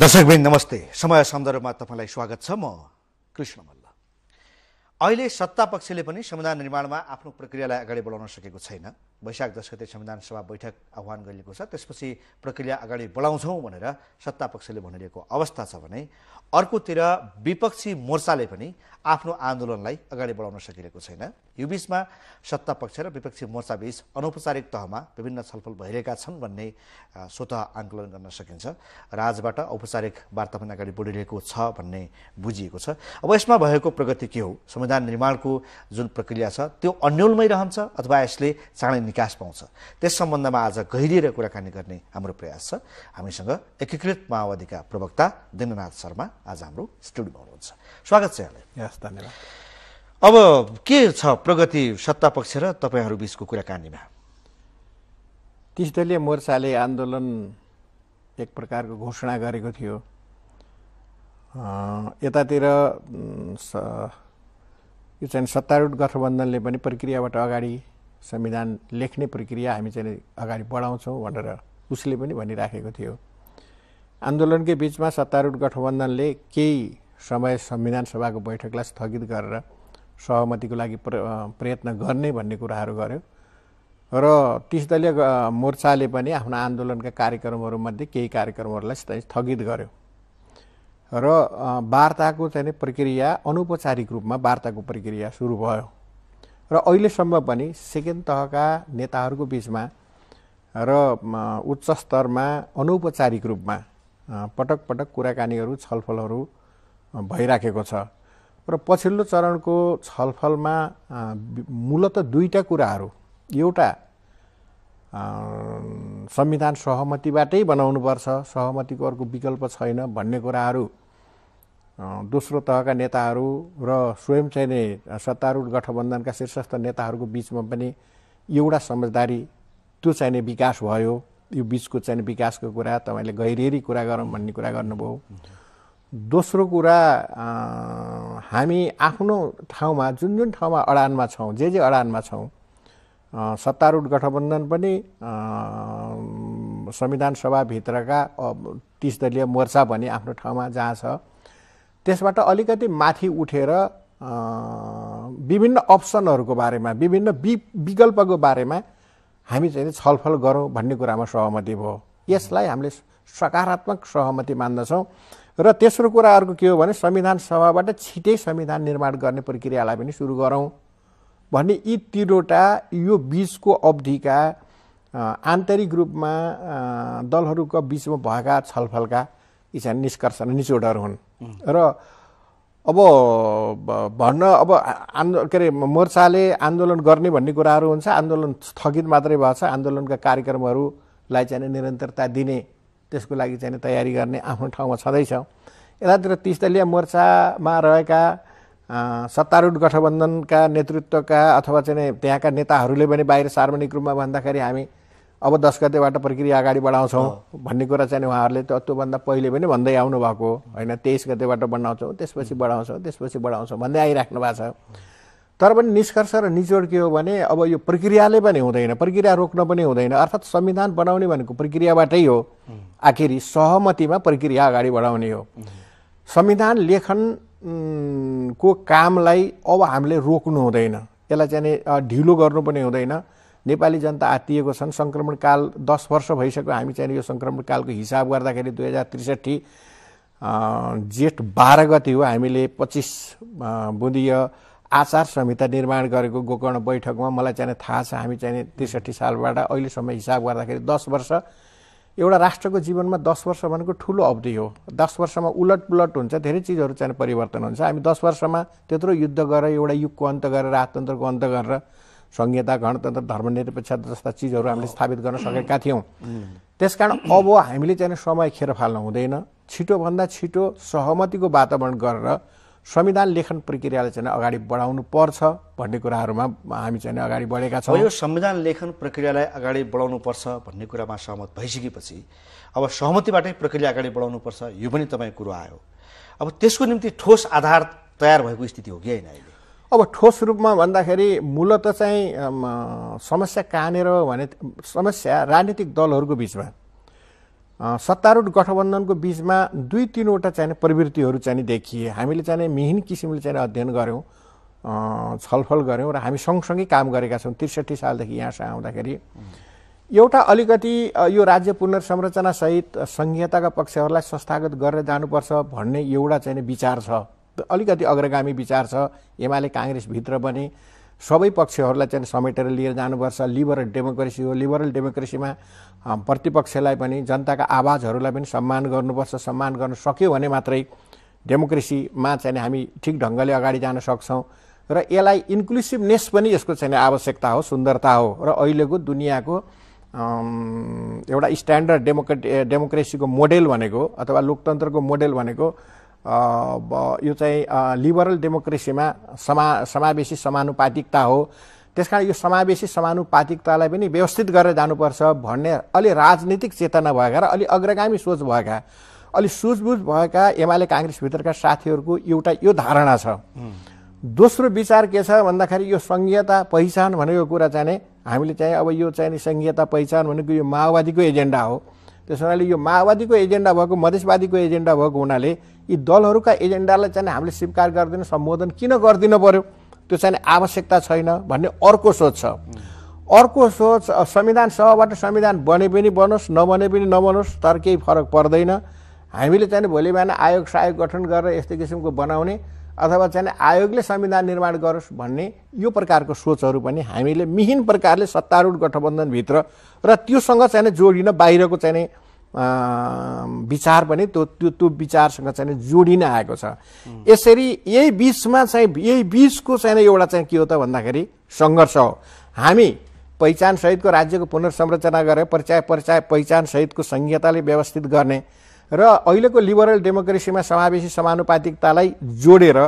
दर्शकवृन्द नमस्ते। समय सन्दर्भमा तपाईलाई स्वागत छ। म कृष्ण मल्ल। अहिले सत्तापक्षले पनि संविधान निर्माणमा आफ्नो प्रक्रियालाई अगाडि बढाउन सकेको छैन। वैशाख 10 गते संविधान सभा बैठक आह्वान गरिएको छ, त्यसपछि प्रक्रिया अगाडि बढाउँछौँ भनेर सत्तापक्षले भनिरहेको अवस्था छ भने अर्कोतिर विपक्षी मोर्चाले पनि आफ्नो आन्दोलनलाई अगाडि बढाउन सकिरहेको छैन। यो बीचमा सत्तापक्ष र विपक्षी मोर्चा बीच अनौपचारिक तहमा विभिन्न छलफल भइरहेका छन् भन्ने स्वतः आकलन गर्न सकिन्छ। राजबाट औपचारिक वार्ता पनि अगाडि बढिरहेको छ भन्ने बुझिएको छ। अब यसमा भएको प्रगति के हो, संविधान निर्माणको जुन प्रक्रिया छ त्यो अन्योलमै रहन्छ अथवा यसले चाँडै निकास पाउँछ, त्यस सम्बन्धमा आज गहिरिएर कुराकानी गर्ने हाम्रो प्रयास छ। हामीसँग एकीकृत माओवादीका प्रवक्ता दिननाथ शर्मा आज हाम्रो स्टुडियोमा हुनुहुन्छ। स्वागत छ यहाँलाई। यस, धन्यवाद। अब के छ प्रगति सत्तापक्ष र तपाईहरू बीचको कुराकानीमा? 30 दलीय मोर्चाले आन्दोलन एक प्रकारको घोषणा गरेको थियो। यतातिर यो चाहिँ सत्तारूढ गठबन्धनले पनि प्रक्रियाबाट अगाडि संविधान लेख्ने प्रक्रिया हामी चाहिँ अगाडि बढाउँछौँ भनेर उसले पनि भनिराखेको थियो। आन्दोलनकै बीचमा सत्तारूढ गठबन्धनले केही समय संविधान सभाको बैठकलाई स्थगित गरेर सहमतिको लागि प्रयत्न गर्ने भन्ने कुराहरू गर्यो र 30 दलीय मोर्चाले पनि आफ्नो आन्दोलनका कार्यक्रमहरूमध्ये केही कार्यक्रमहरूलाई स्थगित गर्यो र वार्ताको चाहिँ प्रक्रिया अनौपचारिक रूपमा वार्ताको प्रक्रिया सुरु भयो र अहिलेसम्म पनि सेकेन्ड तहका नेताहरूको बीचमा र उच्च स्तरमा अनौपचारिक रूपमा पटक पटक कुराकानीहरू छलफलहरू भइराखेको छ र पछिल्लो चरणको छलफलमा मूलतः दुईटा कुराहरू, एउटा संविधान सहमतिबाटै बनाउनुपर्छ, सहमतिको अर्को विकल्प छैन भन्ने कुराहरू दोस्रो तहका नेताहरू र स्वयं चाहिँ सत्तारूढ गठबन्धनका शीर्षस्थ नेताहरूको बीचमा पनि एउटा समझदारी त्यो चाहिँ विकास भयो। यो बीचको चाहिँ विकासको कुरा तपाईले गहिरिएरी कुरा गरौँ भन्ने कुरा गर्नुभयो। दोस्रो कुरा, हामी आफ्नो ठाउँमा जुन जुन ठाउँमा अडानमा छौँ, जे अडानमा छौँ, सत्तारूढ गठबन्धन पनि संविधान सभाभित्रका 30 दलीय मोर्चा पनि आफ्नो ठाउँमा जहाँ छ त्यसबाट अलिकति माथि उठेर विभिन्न अप्सनहरूको बारेमा, विभिन्न विकल्पको बारेमा हामी चाहिँ छलफल गरौँ भन्ने कुरामा सहमति भयो। यसलाई हामीले सकारात्मक सहमति मान्दछौँ। र तेस्रो कुरा अर्को के हो भने संविधान सभाबाट छिटै संविधान निर्माण गर्ने प्रक्रियालाई पनि सुरु गरौँ भन्ने यी तीनवटा यो बीचको अवधिका आन्तरिक रूपमा दलहरूका बीचमा भएका छलफलका यी चाहिँ निष्कर्ष निचोडहरू हुन्। र अब भन्न के अरे मोर्चाले आन्दोलन गर्ने भन्ने कुराहरू हुन्छ, आन्दोलन स्थगित मात्रै भएछ, आन्दोलनका कार्यक्रमहरूलाई चाहिँ निरन्तरता दिने त्यसको लागि चाहिँ तयारी गर्ने आफ्नो ठाउँमा छँदैछ। यतातिर 30 दलीय मोर्चामा रहेका सत्तारूढ गठबन्धनका नेतृत्वका अथवा चाहिँ त्यहाँका नेताहरूले पनि बाहिर सार्वजनिक रूपमा भन्दाखेरि हामी अब 10 गतेबाट प्रक्रिया अगाडि बढाउँछौँ भन्ने कुरा चाहिँ उहाँहरूले त्योभन्दा पहिले पनि भन्दै आउनु भएको होइन। 23 गतेबाट बढाउँछौँ, त्यसपछि बढाउँछौँ भन्दै आइराख्नु भएको छ। तर पनि निष्कर्ष र निचोड के हो भने अब यो प्रक्रियाले पनि हुँदैन, प्रक्रिया रोक्न पनि हुँदैन। अर्थात् संविधान बनाउने भनेको प्रक्रियाबाटै हो। आखिरी सहमतिमा प्रक्रिया अगाडि बढाउने हो। संविधान लेखनको कामलाई अब हामीले रोक्नु हुँदैन, यसलाई चाहिँ ढिलो गर्नु पनि हुँदैन। नेपाली जनता आत्तिएको छन्। सङ्क्रमणकाल 10 वर्ष भइसक्यो। हामी चाहिँ यो सङ्क्रमणकालको हिसाब गर्दाखेरि 2063 जेठ 12 गते हो हामीले 25 बुँदीय आचार संहिता निर्माण गरेको गोकर्ण बैठकमा। मलाई चाहिँ थाहा छ हामी चाहिँ 63 सालबाट अहिलेसम्म हिसाब गर्दाखेरि 10 वर्ष। एउटा राष्ट्रको जीवनमा 10 वर्ष भनेको ठुलो अवधि हो। 10 वर्षमा उलट पुलट हुन्छ, धेरै चिजहरू चाहिँ परिवर्तन हुन्छ। हामी 10 वर्षमा त्यत्रो युद्ध गरेर एउटा युगको अन्त गरेर राजतन्त्रको अन्त गरेर संहिता, गणतन्त्र, धर्मनिरपेक्षता जस्ता चिजहरू हामीले स्थापित गर्न सकेका थियौँ। त्यसकारण अब हामीले चाहिँ समय खेर फाल्न हुँदैन। छिटोभन्दा छिटो सहमतिको वातावरण गरेर संविधान लेखन प्रक्रियालाई चाहिँ अगाडि बढाउनु पर्छ भन्ने कुराहरूमा हामी चाहिँ अगाडि बढेका छौँ। यो संविधान लेखन प्रक्रियालाई अगाडि बढाउनु पर्छ भन्ने कुरामा सहमत भइसकेपछि अब सहमतिबाटै प्रक्रिया अगाडि बढाउनु पर्छ, यो पनि तपाईँ कुरो आयो। अब त्यसको निम्ति ठोस आधार तयार भएको स्थिति हो कि होइन अहिले? अब ठोस रूपमा भन्दाखेरि मूलत चाहिँ समस्या कहाँनिर भने समस्या राजनीतिक दलहरूको बीचमा सत्तारूढ गठबन्धनको बीचमा 2-3वटा चाहिँ प्रवृत्तिहरू चाहिँ देखिए। हामीले चाहिँ मिहिन किसिमले चाहिँ अध्ययन गऱ्यौँ, छलफल गऱ्यौँ र हामी सँगसँगै काम गरेका छौँ 63 सालदेखि यहाँसम्म आउँदाखेरि। एउटा अलिकति यो राज्य पुनर्संरचनासहित संघीयताका पक्षहरूलाई संस्थागत गरेर जानुपर्छ भन्ने एउटा चाहिँ विचार छ, अलिकति अग्रगामी विचार छ। एमाले काङ्ग्रेसभित्र पनि सबै पक्षहरूलाई चाहिँ समेटेर लिएर जानुपर्छ। लिबरल डेमोक्रेसी हो, लिबरल डेमोक्रेसीमा प्रतिपक्षलाई पनि जनताका आवाजहरूलाई पनि सम्मान गर्नुपर्छ। सम्मान गर्न सक्यो भने मात्रै डेमोक्रेसीमा चाहिँ हामी ठिक ढङ्गले अगाडि जान सक्छौँ र यसलाई इन्क्लुसिभनेस पनि यसको चाहिँ आवश्यकता हो, सुन्दरता हो। र अहिलेको दुनियाँको एउटा स्ट्यान्डर्ड डेमोक्रेसीको मोडेल भनेको अथवा लोकतन्त्रको मोडेल भनेको यो चाहिँ लिबरल डेमोक्रेसीमा समावेशी समानुपातिकता हो। त्यसकारण यो समावेशी समानुपातिकतालाई पनि व्यवस्थित गरेर जानुपर्छ भन्ने अलि राजनीतिक चेतना भएका र अलि अग्रगामी सोच भएका, अलि सुझबुझ भएका एमाले काङ्ग्रेसभित्रका साथीहरूको एउटा यो धारणा छ। दोस्रो विचार के छ भन्दाखेरि यो संघीयता पहिचान भनेको कुरा चाहिँ हामीले चाहिँ अब यो चाहिँ संघीयता पहिचान भनेको यो माओवादीको एजेन्डा हो। त्यसो हुनाले यो माओवादीको एजेन्डा भएको, मधेसवादीको एजेन्डा भएको हुनाले यी दलहरूका एजेन्डालाई चाहिँ हामीले स्वीकार गर्दैन, सम्बोधन किन गर्दिन पर्यो, त्यो चाहिँ आवश्यकता छैन भन्ने अर्को सोच छ। अर्को सोच संविधान सभाबाट संविधान बने पनि बनोस्, नबने पनि नबनोस्, तर केही फरक पर्दैन। हामीले चाहिँ भोलि बिहान आयोग सायोग गठन गरेर यस्तो किसिमको बनाउने अथवा चाहिँ आयोगले संविधान निर्माण गरोस् भन्ने यो प्रकारको सोचहरू पनि हामीले मिहिन प्रकारले सत्तारूढ गठबन्धनभित्र र त्योसँग चाहिँ जोडिन बाहिरको चाहिँ विचार पनि त्यो विचारसँग चाहिँ जोडिन आएको छ। यसरी यही बिचमा चाहिँ यही बिचको चाहिँ एउटा चाहिँ के हो त भन्दाखेरि सङ्घर्ष हो। हामी पहिचानसहितको राज्यको पुनर्संरचना गरेर पहिचानसहितको संघीयताले व्यवस्थित गर्ने र अहिलेको लिबरल डेमोक्रेसीमा समावेशी समानुपातिकतालाई जोडेर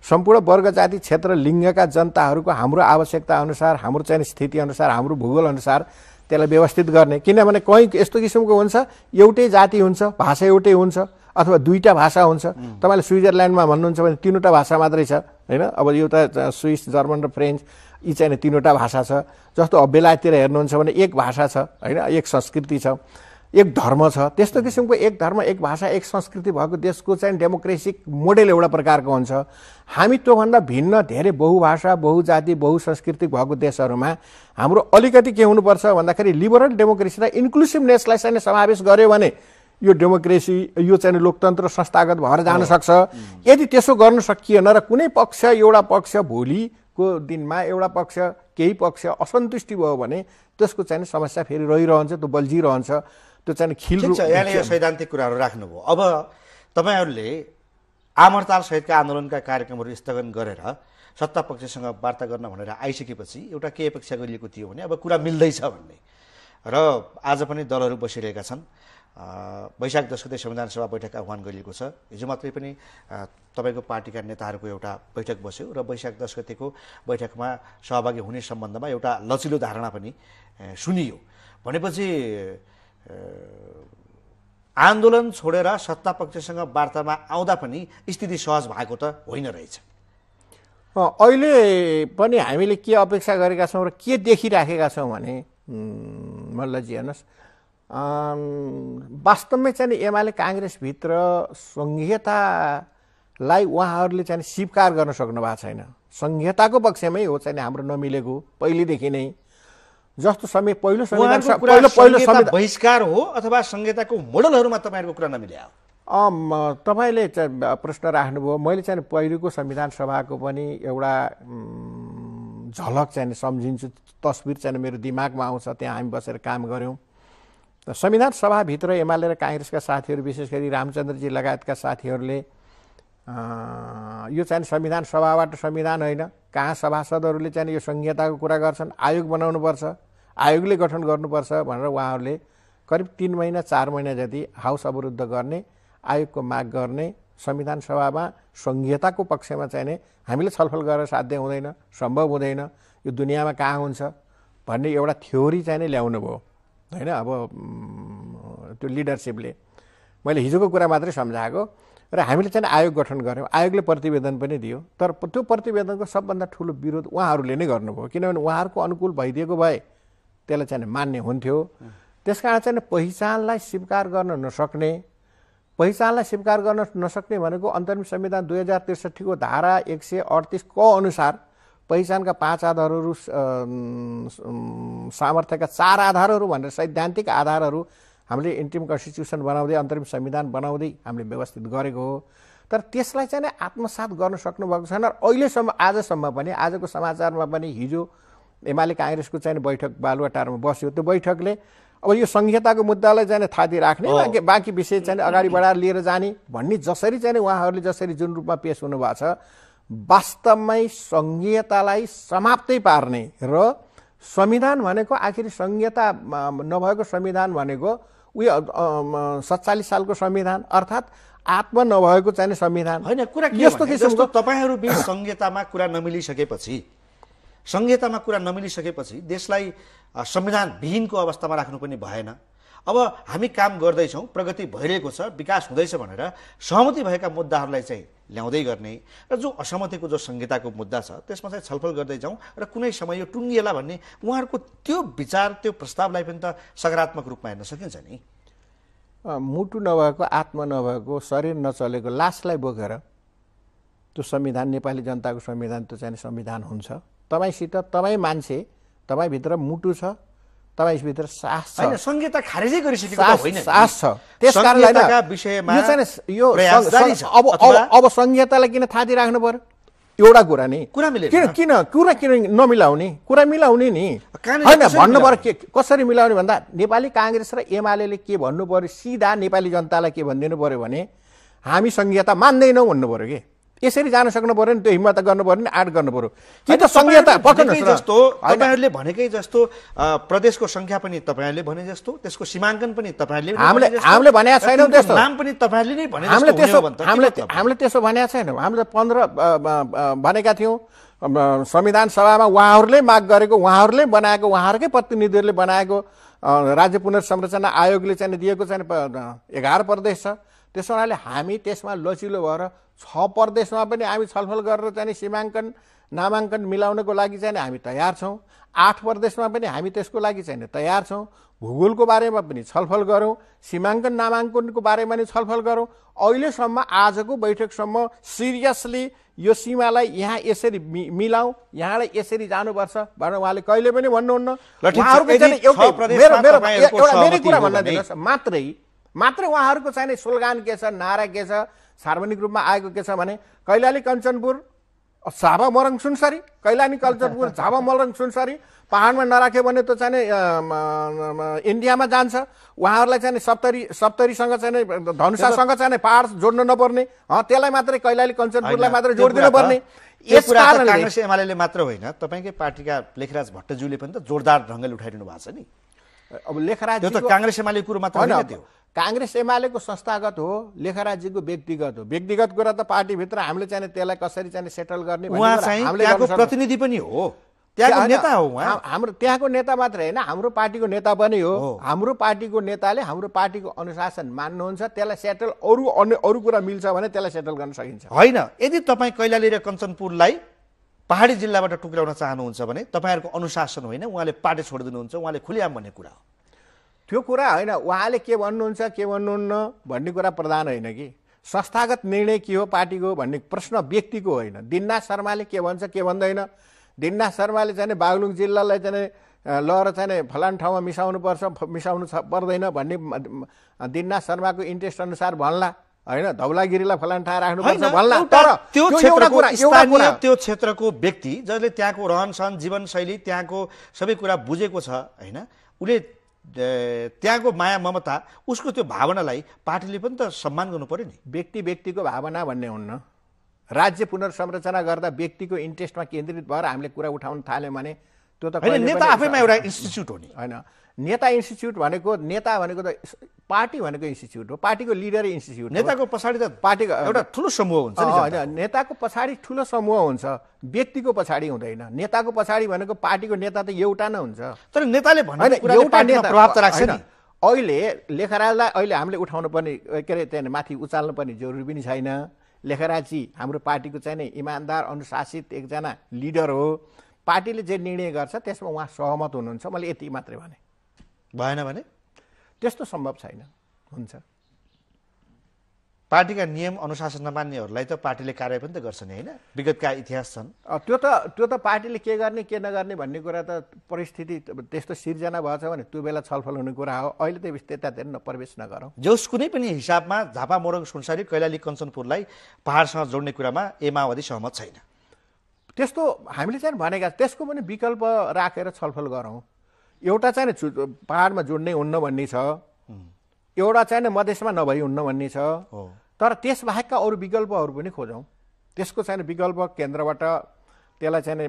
सम्पूर्ण वर्ग जाति क्षेत्र लिङ्गका जनताहरूको हाम्रो आवश्यकता अनुसार, हाम्रो चाहिँ स्थिति अनुसार, हाम्रो भूगोल अनुसार त्यसलाई व्यवस्थित गर्ने। किनभने कहीँ यस्तो किसिमको हुन्छ एउटै जाति हुन्छ, भाषा एउटै हुन्छ अथवा दुईटा भाषा हुन्छ। तपाईँले स्विजरल्यान्डमा भन्नुहुन्छ भने 3वटा भाषा मात्रै छ होइन। अब यो त स्विस, जर्मन र फ्रेन्च यी चाहिँ 3वटा भाषा छ। जस्तो अब बेलायततिर हेर्नुहुन्छ भने एक भाषा छ होइन, एक संस्कृति छ, एक धर्म छ। त्यस्तो किसिमको एक धर्म, एक भाषा, एक संस्कृति भएको देशको चाहिँ डेमोक्रेसिक मोडेल एउटा प्रकारको हुन्छ। हामी त्योभन्दा भिन्न धेरै बहुभाषा, बहुजाति, बहुसंस्कृतिक भएको देशहरूमा हाम्रो अलिकति के हुनुपर्छ भन्दाखेरि लिबरल डेमोक्रेसी र इन्क्लुसिभनेसलाई चाहिँ समावेश गर्यो भने यो डेमोक्रेसी, यो चाहिँ लोकतन्त्र संस्थागत भएर जान सक्छ। यदि त्यसो गर्न सकिएन र कुनै पक्ष, एउटा पक्ष भोलिको दिनमा एउटा पक्ष, केही पक्ष असन्तुष्टि भयो भने त्यसको चाहिँ समस्या फेरि रहिरहन्छ, त्यो बल्झिरहन्छ, त्यो चाहिँ खिल। यहाँले यो सैद्धान्तिक कुराहरू राख्नुभयो। अब तपाईँहरूले आमरताल सहितका आन्दोलनका कार्यक्रमहरू स्थगन गरेर सत्ता पक्षसँग वार्ता गर्न भनेर आइसकेपछि एउटा के अपेक्षा गरिएको थियो भने अब कुरा मिल्दैछ भन्ने, र आज पनि दलहरू बसिरहेका छन्। वैशाख 10 गते संविधान सभा बैठक आह्वान गरिएको छ। हिजो मात्रै पनि तपाईँको पार्टीका नेताहरूको एउटा बैठक बस्यो र वैशाख 10 गतेको बैठकमा सहभागी हुने सम्बन्धमा एउटा लचिलो धारणा पनि सुनियो। भनेपछि आन्दोलन छोडेर सत्ता पक्षसँग वार्तामा आउँदा पनि स्थिति सहज भएको त होइन रहेछ। अहिले पनि हामीले के अपेक्षा गरेका छौँ र के देखिराखेका छौँ भने मल्लजी हेर्नुहोस्, वास्तवमै चाहिँ एमाले काङ्ग्रेसभित्र संघीयतालाई उहाँहरूले चाहिँ स्वीकार गर्न सक्नु भएको छैन। संघीयताको पक्षमै हो चाहिँ हाम्रो नमिलेको पहिलेदेखि नै। जस्तो समय पहिलो बहिष्कार हो अथवा संहिताको मोडलहरूमा तपाईँहरूको कुरा नमिले हो? तपाईँले प्रश्न राख्नुभयो। मैले चाहिँ पहिलेको संविधान सभाको पनि एउटा झलक चाहिँ सम्झिन्छु, तस्बिर चाहिँ मेरो दिमागमा आउँछ। त्यहाँ हामी बसेर काम गऱ्यौँ। संविधान सभाभित्र एमाले र काङ्ग्रेसका साथीहरू, विशेष गरी रामचन्द्रजी लगायतका साथीहरूले यो चाहिँ संविधान सभाबाट संविधान होइन, कहाँ सभासदहरूले चाहिँ यो संहिताको कुरा गर्छन्, आयोग बनाउनुपर्छ, आयोगले गठन गर्नुपर्छ भनेर उहाँहरूले करिब 3 महिना 4 महिना जति हाउस अवरुद्ध गर्ने, आयोगको माग गर्ने, संविधान सभामा संहिताको पक्षमा चाहिँ हामीले छलफल गरेर साध्य हुँदैन, सम्भव हुँदैन, यो दुनियाँमा कहाँ हुन्छ भन्ने एउटा थ्योरी चाहिँ ल्याउनु भयो होइन। अब त्यो लिडरसिपले, मैले हिजोको कुरा मात्रै सम्झाएको, र हामीले चाहिँ आयोग गठन गऱ्यौँ। आयोगले प्रतिवेदन पनि दियो, तर त्यो प्रतिवेदनको सबभन्दा ठुलो विरोध उहाँहरूले नै गर्नुभयो। किनभने उहाँहरूको अनुकूल भइदिएको भए त्यसलाई चाहिँ मान्ने हुन्थ्यो। त्यसकारण चाहिँ पहिचानलाई स्वीकार गर्न नसक्ने, पहिचानलाई स्वीकार गर्न नसक्ने भनेको अन्तरिम संविधान 2063 को धारा 138 को अनुसार पहिचानका 5 आधारहरू, सामर्थ्यका 4 आधारहरू भनेर सैद्धान्तिक आधारहरू हामीले इन्ट्रिम कन्स्टिट्युसन बनाउँदै अन्तरिम संविधान बनाउँदै हामीले व्यवस्थित गरेको हो। तर त्यसलाई चाहिँ आत्मसात गर्न सक्नुभएको छैन। अहिलेसम्म आजसम्म पनि, आजको समाचारमा पनि हिजो एमाले काङ्ग्रेसको चाहिँ बैठक बालुवाटारमा बस्यो। त्यो बैठकले अब यो संहिताको मुद्दालाई चाहिँ थाती राख्ने, बाँकी विषय चाहिँ अगाडि बढाएर लिएर जाने भन्ने जसरी चाहिँ उहाँहरूले जसरी जुन रूपमा पेश हुनुभएको छ, वास्तवमै संहितालाई समाप्तै पार्ने र संविधान भनेको आखिर संहिता नभएको संविधान भनेको उयो 47 सालको संविधान अर्थात् आत्मा नभएको चाहिँ संविधान होइन। कुरा के यस्तो किसिमको तपाईहरू बीच संहितामा कुरा नमिलिसकेपछि देशलाई संविधान विहीनको अवस्थामा राख्नु पनि भएन। अब हामी काम गर्दैछौँ, प्रगति भइरहेको छ, विकास हुँदैछ भनेर सहमति भएका मुद्दाहरूलाई चाहिँ ल्याउँदै गर्ने र जो असहमतिको जो संहिताको मुद्दा छ त्यसमा चाहिँ छलफल गर्दै जाउँ र कुनै समय यो टुङ्गिएला भन्ने उहाँहरूको त्यो विचार, त्यो प्रस्तावलाई पनि त सकारात्मक रूपमा हेर्न सकिन्छ नि। मुटु नभएको, आत्मा नभएको, शरीर नचलेको लासलाई बोकेर त्यो संविधान, नेपाली जनताको संविधान त्यो चाहिँ संविधान हुन्छ। तपाईसित, तपाईँ मान्छे, तपाईँभित्र मुटु छ, तपाईभित्र सास छ। हैन, संहिता खारेजै गरिसकेको होइन, सास छ। त्यसकारणले यो अब संहितालाई किन थाती राख्नु पर्यो? एउटा कुरा नि किन नमिलाउने? कुरा मिलाउने नि होइन भन्नु पर्यो। कसरी मिलाउने भन्दा नेपाली काङ्ग्रेस र एमाले के भन्नु पर्यो, सिधा नेपाली जनतालाई के भनिदिनु पर्यो भने हामी संहिता मान्दैनौँ भन्नु पर्यो कि यसरी जान सक्नु पर्यो नि। त्यो हिम्मत गर्नु पर्यो नि, आँट गर्नु पर्यो कि त संहिता जस्तो तपाईहरुले भनेकै जस्तो प्रदेशको संख्या पनि तपाईहरुले भने जस्तो, त्यसको सीमाङ्कन पनि तपाईहरुले हामीले भनेका छैनौँ, त्यस्तो नाम पनि तपाईहरुले नै भने जस्तो हामीले त्यसो भनेका छैनौँ। हामीले 15 भनेका थियौँ संविधान सभामा, उहाँहरूले माग गरेको, उहाँहरूले बनाएको, उहाँहरूकै प्रतिनिधिहरूले बनाएको राज्य पुनर्संरचना आयोगले चाहिँ दिएको चाहिँ 11 प्रदेश छ। त्यसो हुनाले हामी त्यसमा लचिलो भएर 6 प्रदेशमा पनि हामी छलफल गरेर चाहिँ सीमाङ्कन नामाङ्कन मिलाउनको लागि चाहिँ हामी तयार छौँ। 8 प्रदेशमा पनि हामी त्यसको लागि चाहिँ तयार छौँ। भूगोलको बारेमा पनि छलफल गरौँ, सीमाङ्कन नामाङ्कनको बारेमा पनि छलफल गरौँ। अहिलेसम्म आजको बैठकसम्म सिरियसली यो सीमालाई यहाँ यसरी मिलाउँ, यहाँलाई यसरी जानुपर्छ भनेर उहाँले कहिले पनि भन्नुहुन्न। मेरै कुरा भन्न दिनुहोस् मात्रै उहाँहरूको चाहिँ स्लोगान के छ, नारा के छ, सार्वजनिक रूपमा आएको के छ भने कैलाली कञ्चनपुर झापा मरङ सुनसरी, कैलाली कञ्चनपुर झापा मरङ सुनसरी पहाडमा नराख्यो भने त चाहिँ इन्डियामा जान्छ। उहाँहरूलाई चाहिँ सप्तरीसँग चाहिँ धनुषासँग चाहिँ पहाड जोड्न नपर्ने, त्यसलाई मात्रै कैलाली कञ्चनपुरलाई मात्रै जोडिदिनु पर्ने। यस कारणले कांग्रेस एमाले मात्र होइन, तपाईकै पार्टीका लेखराज भट्टज्यूले पनि त जोरदार ढङ्गले उठाइदिनु भएको छ नि। अब लेखराज त्यो त कांग्रेस एमाले कुरो मात्र होइन, त्यो कांग्रेस एमालेको संस्थागत हो, लेखराजीको व्यक्तिगत हो। व्यक्तिगत कुरा त पार्टीभित्र हामीले चाहिँ त्यसलाई कसरी चाहिँ सेटल गर्ने उहाँ चाहिँ त्यहाँको प्रतिनिधि पनि हो, त्यहाँको नेता हो उहाँ। हाम्रो त्यहाँको नेता मात्र होइन, हाम्रो पार्टीको नेता पनि हो। हाम्रो पार्टीको नेताले हाम्रो पार्टीको अनुशासन मान्नुहुन्छ, त्यसलाई सेटल अरू कुरा मिल्छ भने त्यसलाई सेटल गर्न सकिन्छ। होइन, यदि तपाईँ कैलाली र कञ्चनपुरलाई पहाडी जिल्लाबाट टुक्राउन चाहनुहुन्छ भने तपाईँहरूको अनुशासन होइन, उहाँले पार्टी छोडिदिनुहुन्छ, उहाँले खुलेआम भन्ने कुरा हो। त्यो कुरा होइन, उहाँले के भन्नुहुन्छ के भन्नुहुन्न भन्ने कुरा प्रधान होइन कि संस्थागत निर्णय के हो पार्टीको भन्ने प्रश्न व्यक्तिको होइन। दिननाथ शर्माले के भन्छ के भन्दैन, दिननाथ शर्माले चाहिँ बागलुङ जिल्लालाई चाहिँ लहर चाहिँ फलान ठाउँमा मिसाउनु पर्दैन भन्ने दिननाथ शर्माको इन्ट्रेस्ट अनुसार भन्ला होइन, धौलागिरीलाई फलान ठाउँ राख्नुपर्छ भन्ला। तर त्यो क्षेत्रको व्यक्ति जसले त्यहाँको रहनसहन, जीवनशैली, त्यहाँको सबै कुरा बुझेको छ होइन, उसले त्यहाँको माया ममता, उसको त्यो भावनालाई पार्टीले पनि त सम्मान गर्नु पर्यो नि। व्यक्तिको भावना भन्ने हुन्न। राज्य पुनर्संरचना गर्दा व्यक्तिको इन्ट्रेस्टमा केन्द्रित भएर हामीले कुरा उठाउन थाल्यौँ भने त्यो त नेता आफैमा एउटा इन्स्टिच्युट हो नि होइन। नेता इन्स्टिच्युट भनेको, नेता भनेको त पार्टी भनेको इन्स्टिच्युट हो, पार्टीको लिडरै इन्स्टिच्युट। नेताको पछाडि त पार्टीको एउटा ठुलो समूह हुन्छ नि। होइन, नेताको पछाडि ठुलो समूह हुन्छ, व्यक्तिको पछाडि हुँदैन। नेताको पछाडि भनेको पार्टीको नेता त एउटा नै हुन्छ। तर नेताले भनेको कुराले पार्टीमा प्रभाव त राख्छ नि। अहिले लेखराजलाई अहिले हामीले उठाउनु पर्ने के अरे त्यहाँ माथि उचाल्नु पर्ने जरुरी पनि छैन। लेखराजी हाम्रो पार्टीको चाहिँ नि इमान्दार अनुशासित एकजना लिडर हो। पार्टीले जे निर्णय गर्छ त्यसमा उहाँ सहमत हुनुहुन्छ। मैले यति मात्रै भने भएन भने त्यस्तो सम्भव छैन। हुन्छ, पार्टीका नियम अनुशासन नमान्नेहरूलाई त पार्टीले कार्य पनि त गर्छ नि, होइन? विगतका इतिहास छन्। त्यो त पार्टीले के गर्ने के नगर्ने भन्ने कुरा त परिस्थिति त्यस्तो सिर्जना भएछ भने त्यो बेला छलफल हुने कुरा हो। अहिले त त्यतातिर प्रवेश नगरौँ। जोस कुनै पनि हिसाबमा झापा मोरङ सुनसरी कैलाली कञ्चनपुरलाई पहाडसँग जोड्ने कुरामा माओवादी सहमत छैन। त्यस्तो हामीले चाहिँ भनेका त्यसको पनि विकल्प राखेर छलफल गरौँ। एउटा चाहिँ पहाडमा जोड्ने हुन्न भन्ने छ, एउटा चाहिँ मधेसमा नभई हुन्न भन्ने छ, तर त्यसबाहेकका अरू विकल्पहरू पनि खोजौँ। त्यसको चाहिँ विकल्प केन्द्रबाट त्यसलाई चाहिँ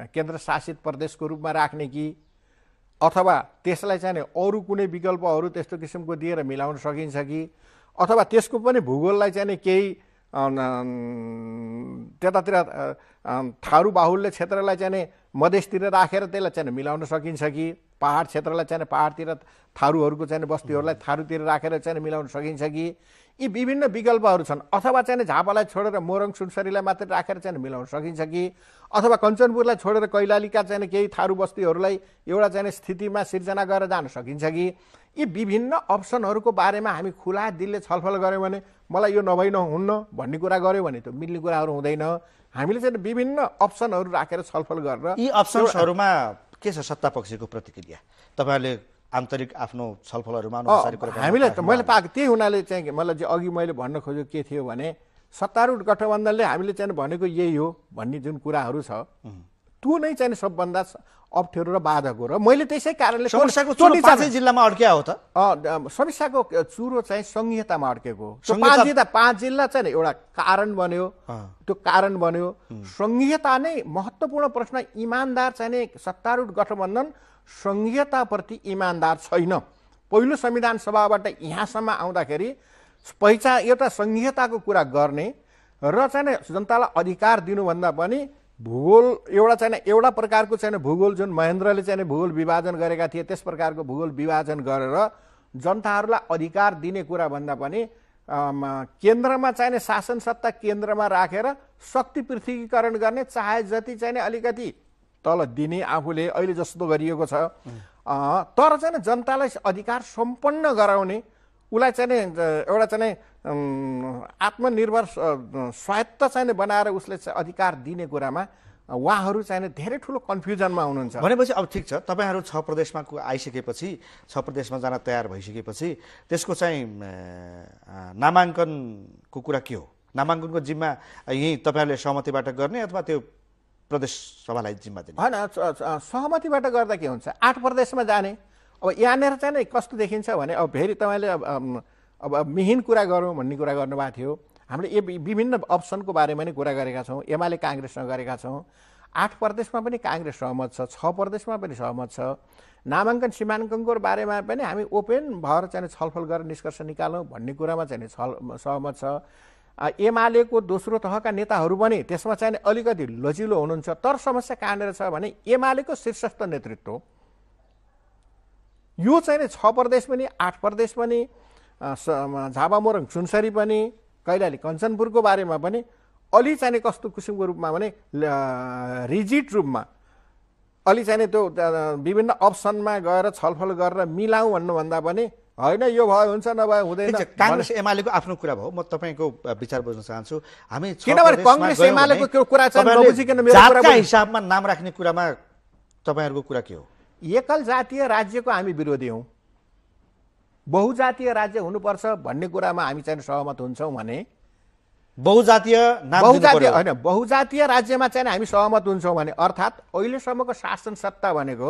केन्द्र शासित प्रदेशको रूपमा राख्ने कि अथवा त्यसलाई चाहिँ अरू कुनै विकल्पहरू त्यस्तो किसिमको दिएर मिलाउन सकिन्छ कि अथवा त्यसको पनि भूगोललाई चाहिँ केही त्यतातिर थारू बाहुल्य क्षेत्रलाई चाहिँ मधेसतिर राखेर त्यसलाई चाहिँ मिलाउन सकिन्छ कि पहाड क्षेत्रलाई चाहिँ पहाडतिर थारूहरूको चाहिँ बस्तीहरूलाई थारूतिर राखेर चाहिँ मिलाउन सकिन्छ कि यी विभिन्न विकल्पहरू छन्। अथवा चाहिँ झापालाई छोडेर मोरङ सुनसरीलाई मात्र राखेर चाहिँ मिलाउन सकिन्छ कि अथवा कञ्चनपुरलाई छोडेर कैलालीका चाहिँ केही थारू बस्तीहरूलाई एउटा चाहिँ स्थितिमा सिर्जना गरेर जान सकिन्छ कि यी विभिन्न अप्सनहरूको बारेमा हामी खुला दिलले छलफल गऱ्यौँ भने मलाई यो नभई नहुन्न भन्ने कुरा गऱ्यौँ भने त मिल्ने कुराहरू हुँदैन। हामीले चाहिँ विभिन्न अप्सनहरू राखेर छलफल गरेर यी अप्सन्सहरूमा के छ सत्ता पक्षको प्रतिक्रिया? तपाईँहरूले आन्तरिक आफ्नो छलफलहरूमा हामीले त मैले पाएको त्यही हुनाले चाहिँ मलाई अघि मैले भन्न खोजेको के थियो भने सत्तारूढ गठबन्धनले हामीले चाहिँ भनेको यही हो भन्ने जुन कुराहरू छ त्यो नै चाहिँ सबभन्दा अप्ठ्यारो र बाधक हो। र मैले त्यसै कारणले समस्याको चुरो पाँचै जिल्लामा अड्किया हो त। समस्याको चुरो चाहिँ संहितामा अड्केको। पाँच जिल्ला चाहिँ एउटा कारण बन्यो, त्यो कारण बन्यो। संहिता नै महत्त्वपूर्ण प्रश्न। इमान्दार चाहिँ सत्तारूढ गठबन्धन संहिताप्रति इमान्दार छैन। पहिलो संविधान सभाबाट यहाँसम्म आउँदाखेरि पहिचान एउटा संहिताको कुरा गर्ने र चाहिँ जनतालाई अधिकार दिनुभन्दा पनि भूगोल एउटा चाहिँ एउटा प्रकारको चाहिँ भूगोल जुन महेन्द्रले चाहिँ भूगोल विभाजन गरेका थिए त्यस प्रकारको भूगोल विभाजन गरेर जनताहरूलाई अधिकार दिने कुरा भन्दा पनि केन्द्रमा चाहिँ शासन सत्ता केन्द्रमा राखेर शक्ति पृथकीकरण गर्ने, चाहे जति चाहिँ अलिकति तल दिने आफूले अहिले जस्तो गरिएको छ, तर चाहिँ जनतालाई अधिकार सम्पन्न गराउने, उसलाई चाहिँ एउटा चाहिँ आत्मनिर्भर स्वायत्त चाहिँ बनाएर उसले अधिकार दिने कुरामा उहाँहरू चाहिँ धेरै ठुलो कन्फ्युजनमा हुनुहुन्छ। भनेपछि अब ठिक छ, तपाईँहरू 6 प्रदेशमा आइसकेपछि 6 प्रदेशमा जान तयार भइसकेपछि त्यसको चाहिँ नामाङ्कनको कुरा के हो? नामाङ्कनको जिम्मा यही तपाईँहरूले सहमतिबाट गर्ने अथवा त्यो प्रदेश सभालाई जिम्मा दिने? होइन, सहमतिबाट गर्दा के हुन्छ, 8 प्रदेशमा जाने। अब यहाँनिर चाहिँ कस्तो देखिन्छ भने अब फेरि तपाईँले अब मिहिन कुरा गरौँ भन्ने कुरा गर्नुभएको थियो। हामीले यो विभिन्न अप्सनको बारेमा नै कुरा गरेका छौँ। एमाले काङ्ग्रेससँग गरेका छौँ। 8 प्रदेशमा पनि काङ्ग्रेस सहमत छ, 6 प्रदेशमा पनि सहमत छ। नामाङ्कन सीमाङ्कनको बारेमा पनि हामी ओपेन भएर चाहिँ छलफल गरेर निष्कर्ष निकालौँ भन्ने कुरामा चाहिँ सहमत छ। एमालेको दोस्रो तहका नेताहरू पनि त्यसमा चाहिँ अलिकति लचिलो हुनुहुन्छ। तर समस्या कहाँनिर छ भने एमालेको शीर्षस्थ नेतृत्व यो चाहिँ 6 प्रदेश पनि 8 प्रदेश पनि झापा मोरङ सुनसरी पनि कैलाली कञ्चनपुरको बारेमा पनि अलि चाहिँ कस्तो किसिमको रूपमा भने रिजिड रूपमा अलि चाहिँ त्यो विभिन्न अप्सनमा गएर छलफल गरेर मिलाउँ भन्नुभन्दा पनि होइन यो भयो हुन्छ नभए हुँदैन। काङ्ग्रेस एमालेको आफ्नो कुरा भयो, म तपाईँको विचार बुझ्न चाहन्छु। हामी किनभने काङ्ग्रेस एमालेको कुरा चाहिँ नबुझिकन मेरो कुरा हिसाबमा नाम राख्ने कुरामा तपाईँहरूको कुरा के हो? एकल जातीय राज्यको हामी विरोधी हौँ। बहुजातीय राज्य हुनुपर्छ भन्ने कुरामा हामी चाहिँ सहमत हुन्छौँ भने बहुजातीय राज्यमा चाहिँ हामी सहमत हुन्छौँ भने अर्थात् अहिलेसम्मको शासन सत्ता भनेको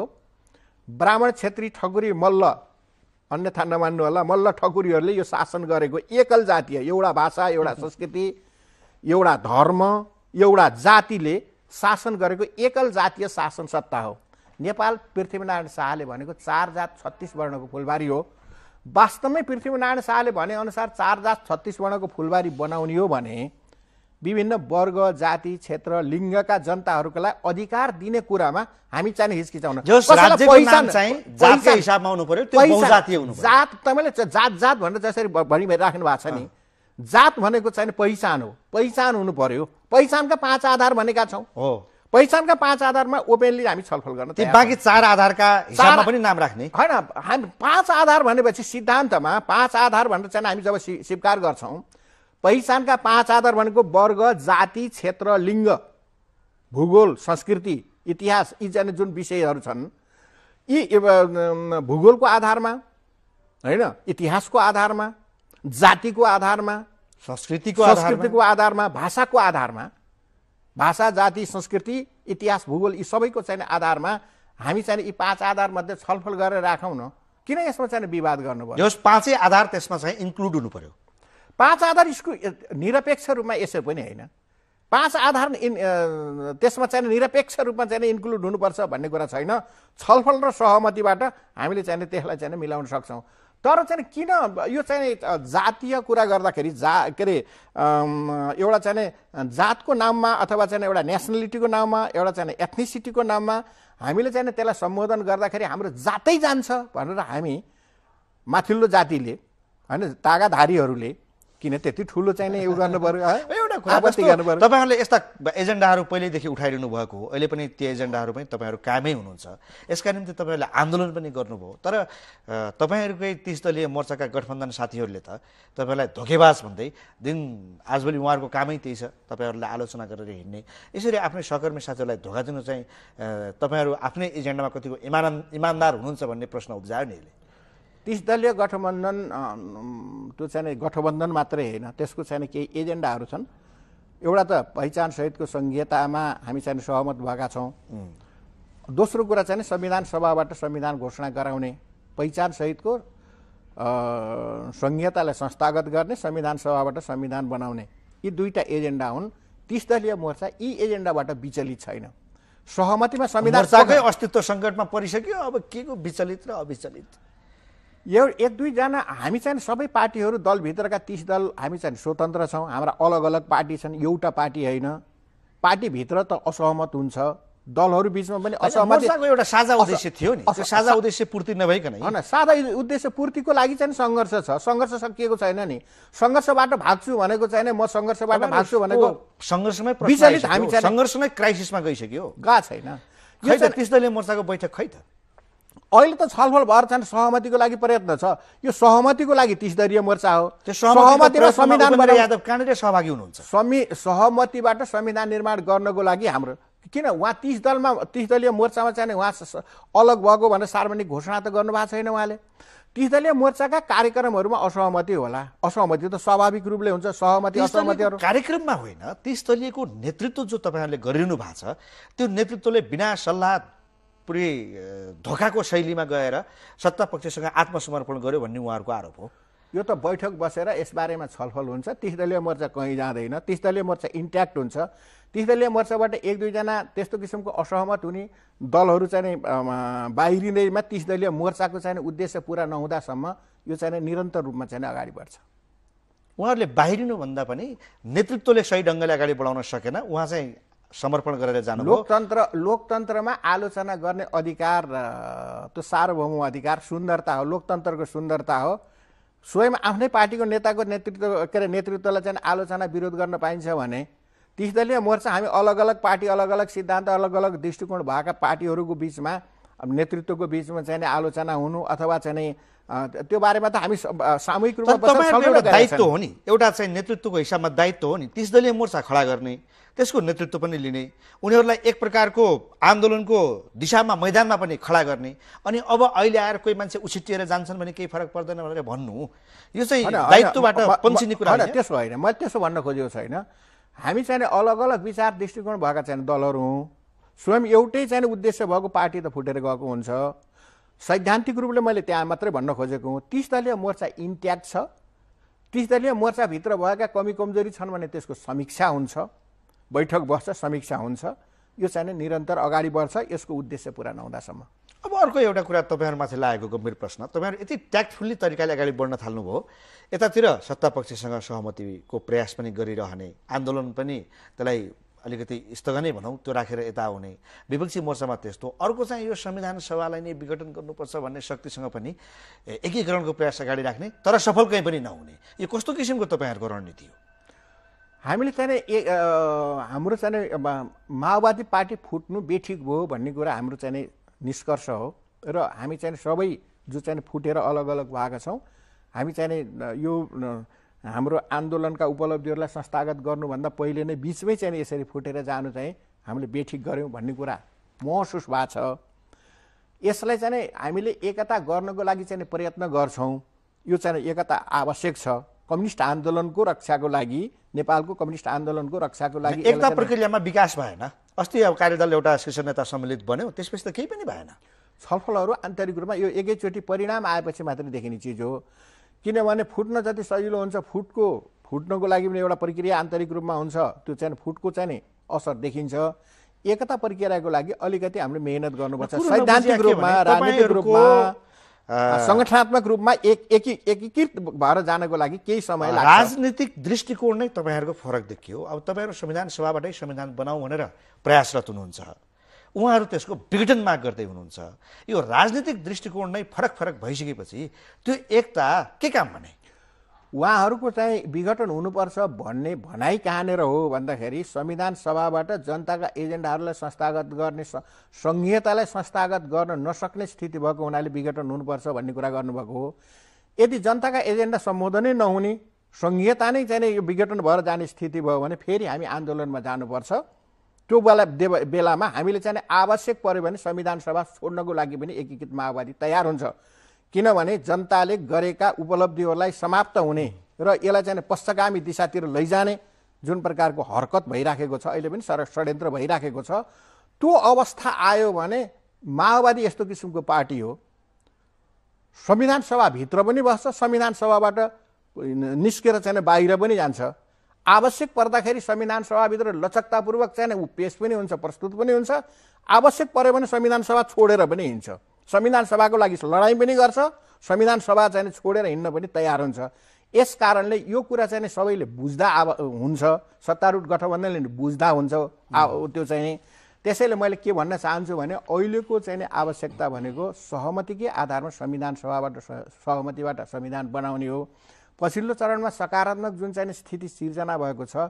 ब्राह्मण क्षेत्री ठकुरी मल्ल, अन्यथा नमान्नु होला, मल्ल ठकुरीहरूले यो शासन गरेको एकल जातीय एउटा भाषा एउटा संस्कृति एउटा धर्म एउटा जातिले शासन गरेको एकल जातीय शासन सत्ता हो। नेपाल पृथ्वीनारायण शाहले भनेको 4 जात 36 वर्णको फुलबारी हो। वास्तवमै पृथ्वीनारायण शाहले भने अनुसार 4 जात 36 वर्णको फुलबारी बनाउने हो भने विभिन्न वर्ग जाति क्षेत्र लिङ्गका जनताहरूको लागि अधिकार दिने कुरामा हामी चाहिँ हिचकिचाउन जात तपाईँले जात भनेर जसरी भनिराख्नु भएको छ नि, जात भनेको चाहिँ पहिचान हो। पहिचान हुनु पर्यो। पहिचानका 5 आधार भनेका छौँ। पहिचानका 5 आधारमा ओपेनली हामी छलफल गर्न ती तयार बाँकी 4 आधारका हिसाबमा पनि नाम राख्ने होइन। हामी 5 आधार भनेपछि सिद्धान्तमा 5 आधार भनेर चाहिँ हामी जब स्वीकार गर्छौँ, पहिचानका 5 आधार भनेको वर्ग, जाति, क्षेत्र, लिङ्ग, भूगोल, संस्कृति, इतिहास, यी चाहिँ जुन विषयहरू छन्, यी भूगोलको आधारमा होइन, इतिहासको आधारमा, जातिको आधारमा, संस्कृतिको आधारमा, भाषाको आधारमा, भाषा, जाति, संस्कृति, इतिहास, भूगोल यी सबैको चाहिँ आधारमा हामी चाहिँ यी 5 आधार मध्ये छलफल गरेर राखौँ न। किन यसमा चाहिँ विवाद गर्नुपर्छ? यस 5 आधार त्यसमा चाहिँ इन्क्लुड हुनु पर्यो। 5 आधार यसको निरपेक्ष रूपमा यसो पनि होइन। 5 आधार त्यसमा चाहिँ निरपेक्ष रूपमा चाहिँ इन्क्लुड हुनुपर्छ भन्ने कुरा छैन। छलफल र सहमतिबाट हामीले चाहिँ त्यसलाई चाहिँ मिलाउन सक्छौँ। तर चाहिँ किन यो चाहिँ जातीय कुरा गर्दाखेरि के अरे एउटा चाहिँ जातको नाममा अथवा चाहिँ एउटा नेसनलिटीको नाममा, एउटा चाहिँ एथनिसिटीको नाममा हामीले चाहिँ त्यसलाई सम्बोधन गर्दाखेरि हाम्रो जातै जान्छ भनेर हामी माथिल्लो जातिले होइन, तागाधारीहरूले किन त्यति ठुलो चाहिँ यो गर्नु पर्यो? एउटा कुरा तपाईँहरूले यस्ता एजेन्डाहरू पहिल्यैदेखि उठाइरहनु भएको हो, अहिले पनि त्यो एजेन्डाहरू पनि तपाईँहरू कामै हुनुहुन्छ, यसका निम्ति तपाईँहरूले आन्दोलन पनि गर्नुभयो। तर तपाईँहरूकै 30 दलीय मोर्चाका गठबन्धन साथीहरूले त तपाईँहरूलाई धोकेबाज भन्दै दिन आजभोलि उहाँहरूको कामै त्यही छ, तपाईँहरूलाई आलोचना गरेर हिँड्ने। यसरी आफ्नै सहकर्मी साथीहरूलाई धोका दिनु चाहिँ तपाईँहरू आफ्नै एजेन्डामा कतिको इमान्दार हुनुहुन्छ भन्ने प्रश्न उब्जायो नि यसले। 30 दलीय गठबन्धन त्यो चाहिँ गठबन्धन मात्रै होइन, त्यसको चाहिँ केही एजेन्डाहरू छन्। एउटा त पहिचान सहितको संहितामा हामी चाहिँ सहमत भएका छौँ। दोस्रो कुरा चाहिँ संविधान सभाबाट संविधान घोषणा गराउने, पहिचान सहितको संहितालाई संस्थागत गर्ने, संविधान सभाबाट संविधान बनाउने, यी दुईटा एजेन्डा हुन्। 30 दलीय मोर्चा यी एजेन्डाबाट विचलित छैन। सहमतिमा संविधान मोर्चाकै अस्तित्व सङ्कटमा परिसक्यो, अब के को विचलित र अविचलित? एक दुईजना हामी चाहिँ सबै पार्टीहरू दलभित्रका 30 दल हामी चाहिँ स्वतन्त्र छौँ। हाम्रा अलग अलग पार्टी छन्, एउटा पार्टी होइन। पार्टीभित्र त असहमत हुन्छ, दलहरू बिचमा पनि असहमति। एउटा साझा उद्देश्य थियो नि, त्यो साझा उद्देश्य पूर्ति नभइकन होइन, साझा उद्देश्य पूर्तिको लागि चाहिँ सङ्घर्ष छ। सङ्घर्ष सकिएको छैन नि। सङ्घर्षबाट भाग्छु भनेको चाहिँ म सङ्घर्षबाट भाग्छु भनेको सङ्घर्षमै विचलित हामी चाहिँ सङ्घर्षमै क्राइसिसमा गइसक्यो, गएको छैन। यो चाहिँ 30 दलीय मोर्चाको बैठक खै त अहिले त छलफल भएर चाहिँ सहमतिको लागि प्रयत्न छ। यो सहमतिको लागि 30 दलीय मोर्चा हो। सहमति र संविधान यादव कहाँनिर सहभागी हुनुहुन्छ? सहमतिबाट संविधान निर्माण गर्नको लागि हाम्रो किन उहाँ 30 दलीय मोर्चामा चाहिँ उहाँ अलग भएको भनेर सार्वजनिक घोषणा त गर्नुभएको छैन उहाँले। 30 दलीय मोर्चाका कार्यक्रमहरूमा असहमति होला, असहमति त स्वाभाविक रूपले हुन्छ। सहमति असहमतिहरू कार्यक्रममा होइन, 30 दलीयको नेतृत्व जो तपाईँहरूले गरिरहनु भएको छ त्यो नेतृत्वले बिना सल्लाह पुरै धोकाको शैलीमा गएर सत्ता पक्षसँग आत्मसमर्पण गर्यो भन्ने उहाँहरूको आरोप हो। यो त बैठक बसेर यसबारेमा छलफल हुन्छ। 30 दलीय मोर्चा कहीँ जाँदैन। 30 दलीय मोर्चा इन्ट्याक्ट हुन्छ। 30 दलीय मोर्चाबाट एक दुईजना त्यस्तो किसिमको असहमत हुने दलहरू चाहिँ बाहिरिँदैमा 30 दलीय मोर्चाको चाहिँ उद्देश्य पुरा नहुँदासम्म यो चाहिँ निरन्तर रूपमा चाहिँ अगाडि बढ्छ। उहाँहरूले बाहिरिनु भन्दा पनि नेतृत्वले सही ढङ्गले अगाडि बढाउन सकेन, उहाँ चाहिँ समर्पण गरेर जानु। लोकतन्त्रमा आलोचना गर्ने अधिकार त्यो सार्वभौम अधिकार सुन्दरता हो, लोकतन्त्रको सुन्दरता हो। स्वयं आफ्नै पार्टीको नेताको नेतृत्वलाई चाहिँ आलोचना विरोध गर्न पाइन्छ भने 30 दलीय मोर्चा हामी अलग अलग पार्टी, अलग अलग सिद्धान्त, अलग अलग दृष्टिकोण भएका पार्टीहरूको बिचमा नेतृत्वको बिचमा चाहिँ आलोचना हुनु अथवा चाहिँ त्यो बारेमा त हामी सामूहिक रूपमा दायित्व हो नि, एउटा चाहिँ नेतृत्वको हिसाबमा दायित्व हो नि 30 दलीय मोर्चा खडा गर्ने, त्यसको नेतृत्व पनि लिने, उनीहरूलाई एक प्रकारको आन्दोलनको दिशामा मैदानमा पनि खडा गर्ने। अनि अब अहिले आएर कोही मान्छे उछिटिएर जान्छन् भने केही फरक पर्दैन भनेर भन्नु, यो चाहिँ दायित्वबाट पन्छिने कुरा होइन। त्यसो होइन, मैले त्यसो भन्न खोजेको छैन। हामी चाहिँ अलग अलग विचार दृष्टिकोण भएका चाहिँ दलहरू हौँ। स्वयं एउटै चाहिँ उद्देश्य भएको पार्टी त फुटेर गएको हुन्छ। सैद्धान्तिक रूपले मैले त्यहाँ मात्रै भन्न खोजेको हुँ। 30 दलीय मोर्चा इन्ट्याक्ट छ। 30 दलीय मोर्चाभित्र भएका कमी कमजोरी छन् भने त्यसको समीक्षा हुन्छ, बैठक बस्छ, समीक्षा हुन्छ। यो चाहिँ निरन्तर अगाडि बढ्छ यसको उद्देश्य पुरा नहुँदासम्म। अब अर्को एउटा कुरा तपाईँहरूमाथि लागेको गम्भीर प्रश्न, तपाईँहरू यति ट्याक्टफुल्ली तरिकाले अगाडि बढ्न थाल्नुभयो, यतातिर सत्तापक्षसँग सहमतिको प्रयास पनि गरिरहने, आन्दोलन पनि त्यसलाई अलिकति स्थगनै भनौँ त्यो राखेर यता आउने, विपक्षी मोर्चामा त्यस्तो, अर्को चाहिँ यो संविधान सभालाई नै विघटन गर्नुपर्छ भन्ने शक्तिसँग पनि एकीकरणको प्रयास अगाडि राख्ने, तर सफल कहीँ पनि नहुने। यो कस्तो किसिमको तपाईँहरूको रणनीति हो? हामीले चाहिँ हाम्रो चाहिँ माओवादी पार्टी फुट्नु बेठिक भयो भन्ने कुरा हाम्रो चाहिँ निष्कर्ष हो र हामी चाहिँ सबै जो चाहिँ फुटेर अलग अलग भएका छौँ हामी चाहिँ यो हाम्रो आन्दोलनका उपलब्धिहरूलाई संस्थागत गर्नुभन्दा पहिले नै बिचमै चाहिँ यसरी फुटेर जानु चाहिँ हामीले बेठिक गऱ्यौँ भन्ने कुरा महसुस भएको छ। यसलाई चाहिँ हामीले एकता गर्नको लागि चाहिँ प्रयत्न गर्छौँ। यो चाहिँ एकता आवश्यक छ कम्युनिस्ट आन्दोलनको रक्षाको लागि, नेपालको कम्युनिस्ट आन्दोलनको रक्षाको लागि। एकता प्रक्रियामा विकास भएन। अस्ति अब कार्यदल एउटा शीर्ष नेता सम्मिलित बन्यो, त्यसपछि त केही पनि भएन। छलफलहरू आन्तरिक रूपमा यो एकैचोटि परिणाम आएपछि मात्रै देखिने चिज हो। किनभने फुट्न जति सजिलो हुन्छ फुट्नको लागि पनि एउटा प्रक्रिया आन्तरिक रूपमा हुन्छ, त्यो चाहिँ फुटको चाहिँ असर देखिन्छ। एकता प्रक्रियाको लागि अलिकति हामीले मेहनत गर्नुपर्छ। सैद्धान्तिक रूपमा, राजनीतिक रूपमा, संगठनात्मक रूपमा एकीकृत भएर जानको लागि केही समय लाग्छ। राजनीतिक दृष्टिकोण नै तपाईँहरूको फरक देखियो। अब तपाईँहरू संविधान सभाबाटै संविधान बनाऊ भनेर प्रयासरत हुनुहुन्छ, उहाँहरू त्यसको विघटन माग गर्दै हुनुहुन्छ। यो राजनीतिक दृष्टिकोण नै फरक फरक भइसकेपछि त्यो एकता के काम भने? उहाँहरूको चाहिँ विघटन हुनुपर्छ भन्ने भनाइ कहाँनिर हो भन्दाखेरि संविधान सभाबाट जनताका एजेन्डाहरूलाई संस्थागत गर्ने, सङ्घीयतालाई संस्थागत गर्न नसक्ने स्थिति भएको हुनाले विघटन हुनुपर्छ भन्ने कुरा गर्नुभएको हो। यदि जनताका एजेन्डा सम्बोधनै नहुने, सङ्घीयता नै चाहिँ यो विघटन भएर जाने स्थिति भयो भने फेरि हामी आन्दोलनमा जानुपर्छ। त्यो बेलामा हामीले चाहिँ आवश्यक पर्यो भने संविधान सभा छोड्नको लागि पनि एकीकृत माओवादी तयार हुन्छ। किनभने जनताले गरेका उपलब्धिहरूलाई समाप्त हुने र यसलाई चाहिँ पश्चगामी दिशातिर लैजाने जुन प्रकारको हरकत भइराखेको छ, अहिले पनि षड्यन्त्र भइराखेको छ, त्यो अवस्था आयो भने माओवादी यस्तो किसिमको पार्टी हो, संविधान सभाभित्र पनि बस्छ, संविधान सभाबाट निस्केर चाहिँ बाहिर पनि जान्छ। आवश्यक पर्दाखेरि संविधान सभाभित्र लचकतापूर्वक चाहिँ पेश पनि हुन्छ, प्रस्तुत पनि हुन्छ। आवश्यक पर्यो भने संविधान सभा छोडेर पनि हिँड्छ, संविधान सभाको लागि लडाइँ पनि गर्छ, संविधान सभा चाहिँ छोडेर हिँड्न पनि तयार हुन्छ। यस कारणले यो कुरा चाहिँ सबैले बुझ्दा हुन्छ, सत्तारूढ गठबन्धनले बुझ्दा हुन्छ त्यो चाहिँ। त्यसैले मैले के भन्न चाहन्छु भने अहिलेको चाहिँ आवश्यकता भनेको सहमतिकै आधारमा संविधान सभाबाट सहमतिबाट संविधान बनाउने हो। पछिल्लो चरणमा सकारात्मक जुन चाहिँ स्थिति सिर्जना भएको छ,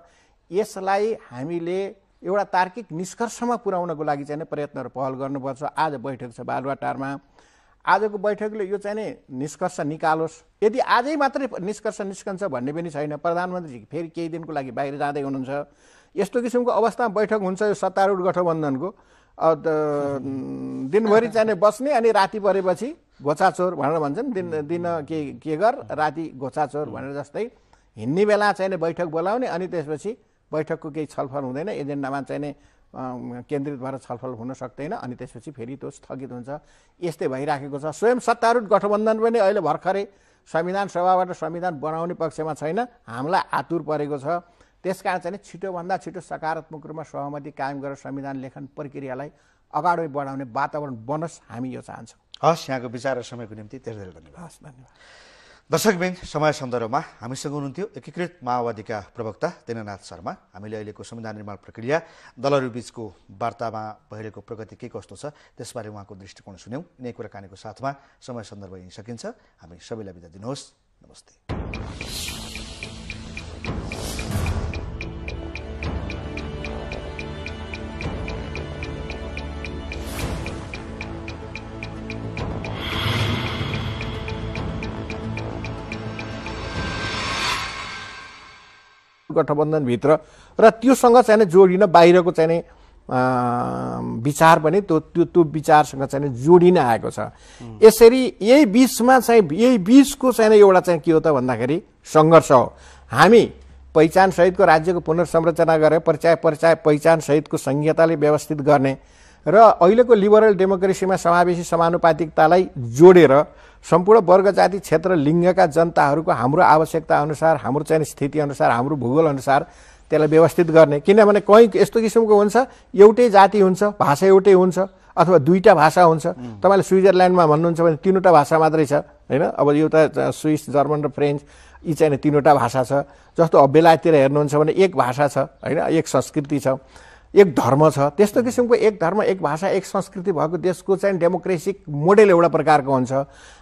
यसलाई हामीले एउटा तार्किक निष्कर्षमा पुर्याउनको लागि चाहिँ प्रयत्नहरू पहल गर्नुपर्छ। आज बैठक छ बालुवाटारमा, आजको बैठकले यो चाहिँ निष्कर्ष निकालोस्। यदि आजै मात्रै निष्कर्ष निस्कन्छ भन्ने पनि छैन। प्रधानमन्त्री फेरि केही दिनको लागि बाहिर जाँदै हुनुहुन्छ। यस्तो किसिमको अवस्थामा बैठक हुन्छ यो सत्तारूढ गठबन्धनको। दिनभरि चाहिँ बस्ने अनि राति परेपछि घोचाचोर भनेर भन्छन्, दिन के गर राति घोचाचोर भनेर जस्तै हिँड्ने बेला चाहिँ बैठक बोलाउने अनि त्यसपछि बैठकको केही छलफल हुँदैन, एजेन्डामा चाहिँ केन्द्रित भएर छलफल हुन सक्दैन, अनि त्यसपछि फेरि त्यो स्थगित हुन्छ। यस्तै भइराखेको छ। स्वयं सत्तारूढ गठबन्धन पनि अहिले भर्खरै संविधान सभाबाट संविधान बनाउने पक्षमा छैन, हामीलाई आतुर परेको छ। त्यसकारण चाहिँ छिटोभन्दा छिटो सकारात्मक रूपमा सहमति कायम गरेर संविधान लेखन प्रक्रियालाई अगाडि बढाउने वातावरण बनोस्, हामी यो चाहन्छौँ। हस्, यहाँको विचार र समयको निम्ति धेरै धेरै धन्यवाद। हस्, धन्यवाद। दर्शकबिन, समय सन्दर्भमा हामीसँग हुनुहुन्थ्यो एकीकृत माओवादीका प्रवक्ता दिननाथ शर्मा। हामीले अहिलेको संविधान निर्माण प्रक्रिया, दलहरूबीचको वार्तामा भइरहेको प्रगति के कस्तो छ त्यसबारे उहाँको दृष्टिकोण सुन्यौँ। यिनै कुराकानीको साथमा समय सन्दर्भ यहीँ सकिन्छ। हामी सबैलाई बिदा दिनुहोस्। नमस्ते। गठबन्धनभित्र र त्योसँग चाहिँ जोडिन बाहिरको चाहिँ विचार पनि त्यो विचारसँग चाहिँ जोडिन आएको छ। यसरी यही बीचमा चाहिँ यही बीचको चाहिँ एउटा चाहिँ के हो त भन्दाखेरि सङ्घर्ष हो। हामी पहिचान सहितको राज्यको पुनर्संरचना गरेर पहिचान सहितको संहिताले व्यवस्थित गर्ने र अहिलेको लिबरल डेमोक्रेसीमा समावेशी समानुपातिकतालाई जोडेर सम्पूर्ण वर्ग जाति क्षेत्र लिङ्गका जनताहरूको हाम्रो आवश्यकता अनुसार, हाम्रो चाहिँ स्थिति अनुसार, हाम्रो भूगोल अनुसार त्यसलाई व्यवस्थित गर्ने। किनभने कहीँ यस्तो किसिमको हुन्छ एउटै जाति हुन्छ, भाषा एउटै हुन्छ, अथवा दुईटा भाषा हुन्छ। तपाईँले स्विजरल्यान्डमा भन्नुहुन्छ भने तीनवटा भाषा मात्रै छ, होइन? अब यो त स्विस, जर्मन र फ्रेन्च यी चाहिँ तीनवटा भाषा छ। जस्तो अब बेलायततिर हेर्नुहुन्छ भने एक भाषा छ, होइन? एक संस्कृति छ। एक धर्म छ, त्यस्तो किसिमको एक धर्म एक भाषा एक संस्कृति भएको देशको चाहिँ डेमोक्रेसिक मोडेल एउटा प्रकारको हुन्छ।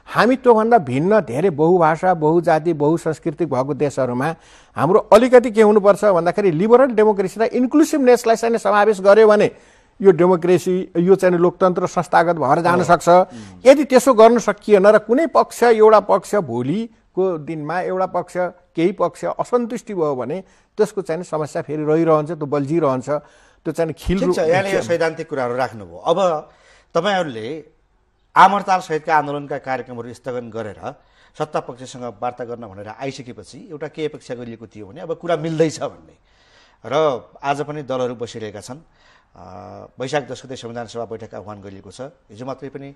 हामी त्योभन्दा भिन्न धेरै बहुभाषा बहुजाति बहुसंस्कृतिक भएको देशहरूमा हाम्रो अलिकति के हुनुपर्छ भन्दाखेरि लिबरल डेमोक्रेसी र इन्क्लुसिभनेसलाई चाहिँ समावेश गर्यो भने यो डेमोक्रेसी यो चाहिँ लोकतन्त्र संस्थागत भएर जान सक्छ। यदि त्यसो गर्न सकिएन र कुनै पक्ष एउटा पक्ष भोलिको दिनमा एउटा पक्ष केही पक्ष असन्तुष्टि भयो भने त्यसको चाहिँ समस्या फेरि रहिरहन्छ, त्यो बल्झिरहन्छ, त्यो चाहिँ खिल ठिक छ। यहाँले यो सैद्धान्तिक कुराहरू राख्नुभयो। अब तपाईँहरूले आमहडताल सहितका आन्दोलनका कार्यक्रमहरू स्थगन गरेर सत्ता पक्षसँग वार्ता गर्न भनेर आइसकेपछि एउटा के अपेक्षा गरिएको थियो भने अब कुरा मिल्दैछ भन्ने, र आज पनि दलहरू बसिरहेका छन्। वैशाख 10 गते संविधान सभा बैठक आह्वान गरिएको छ। हिजो मात्रै पनि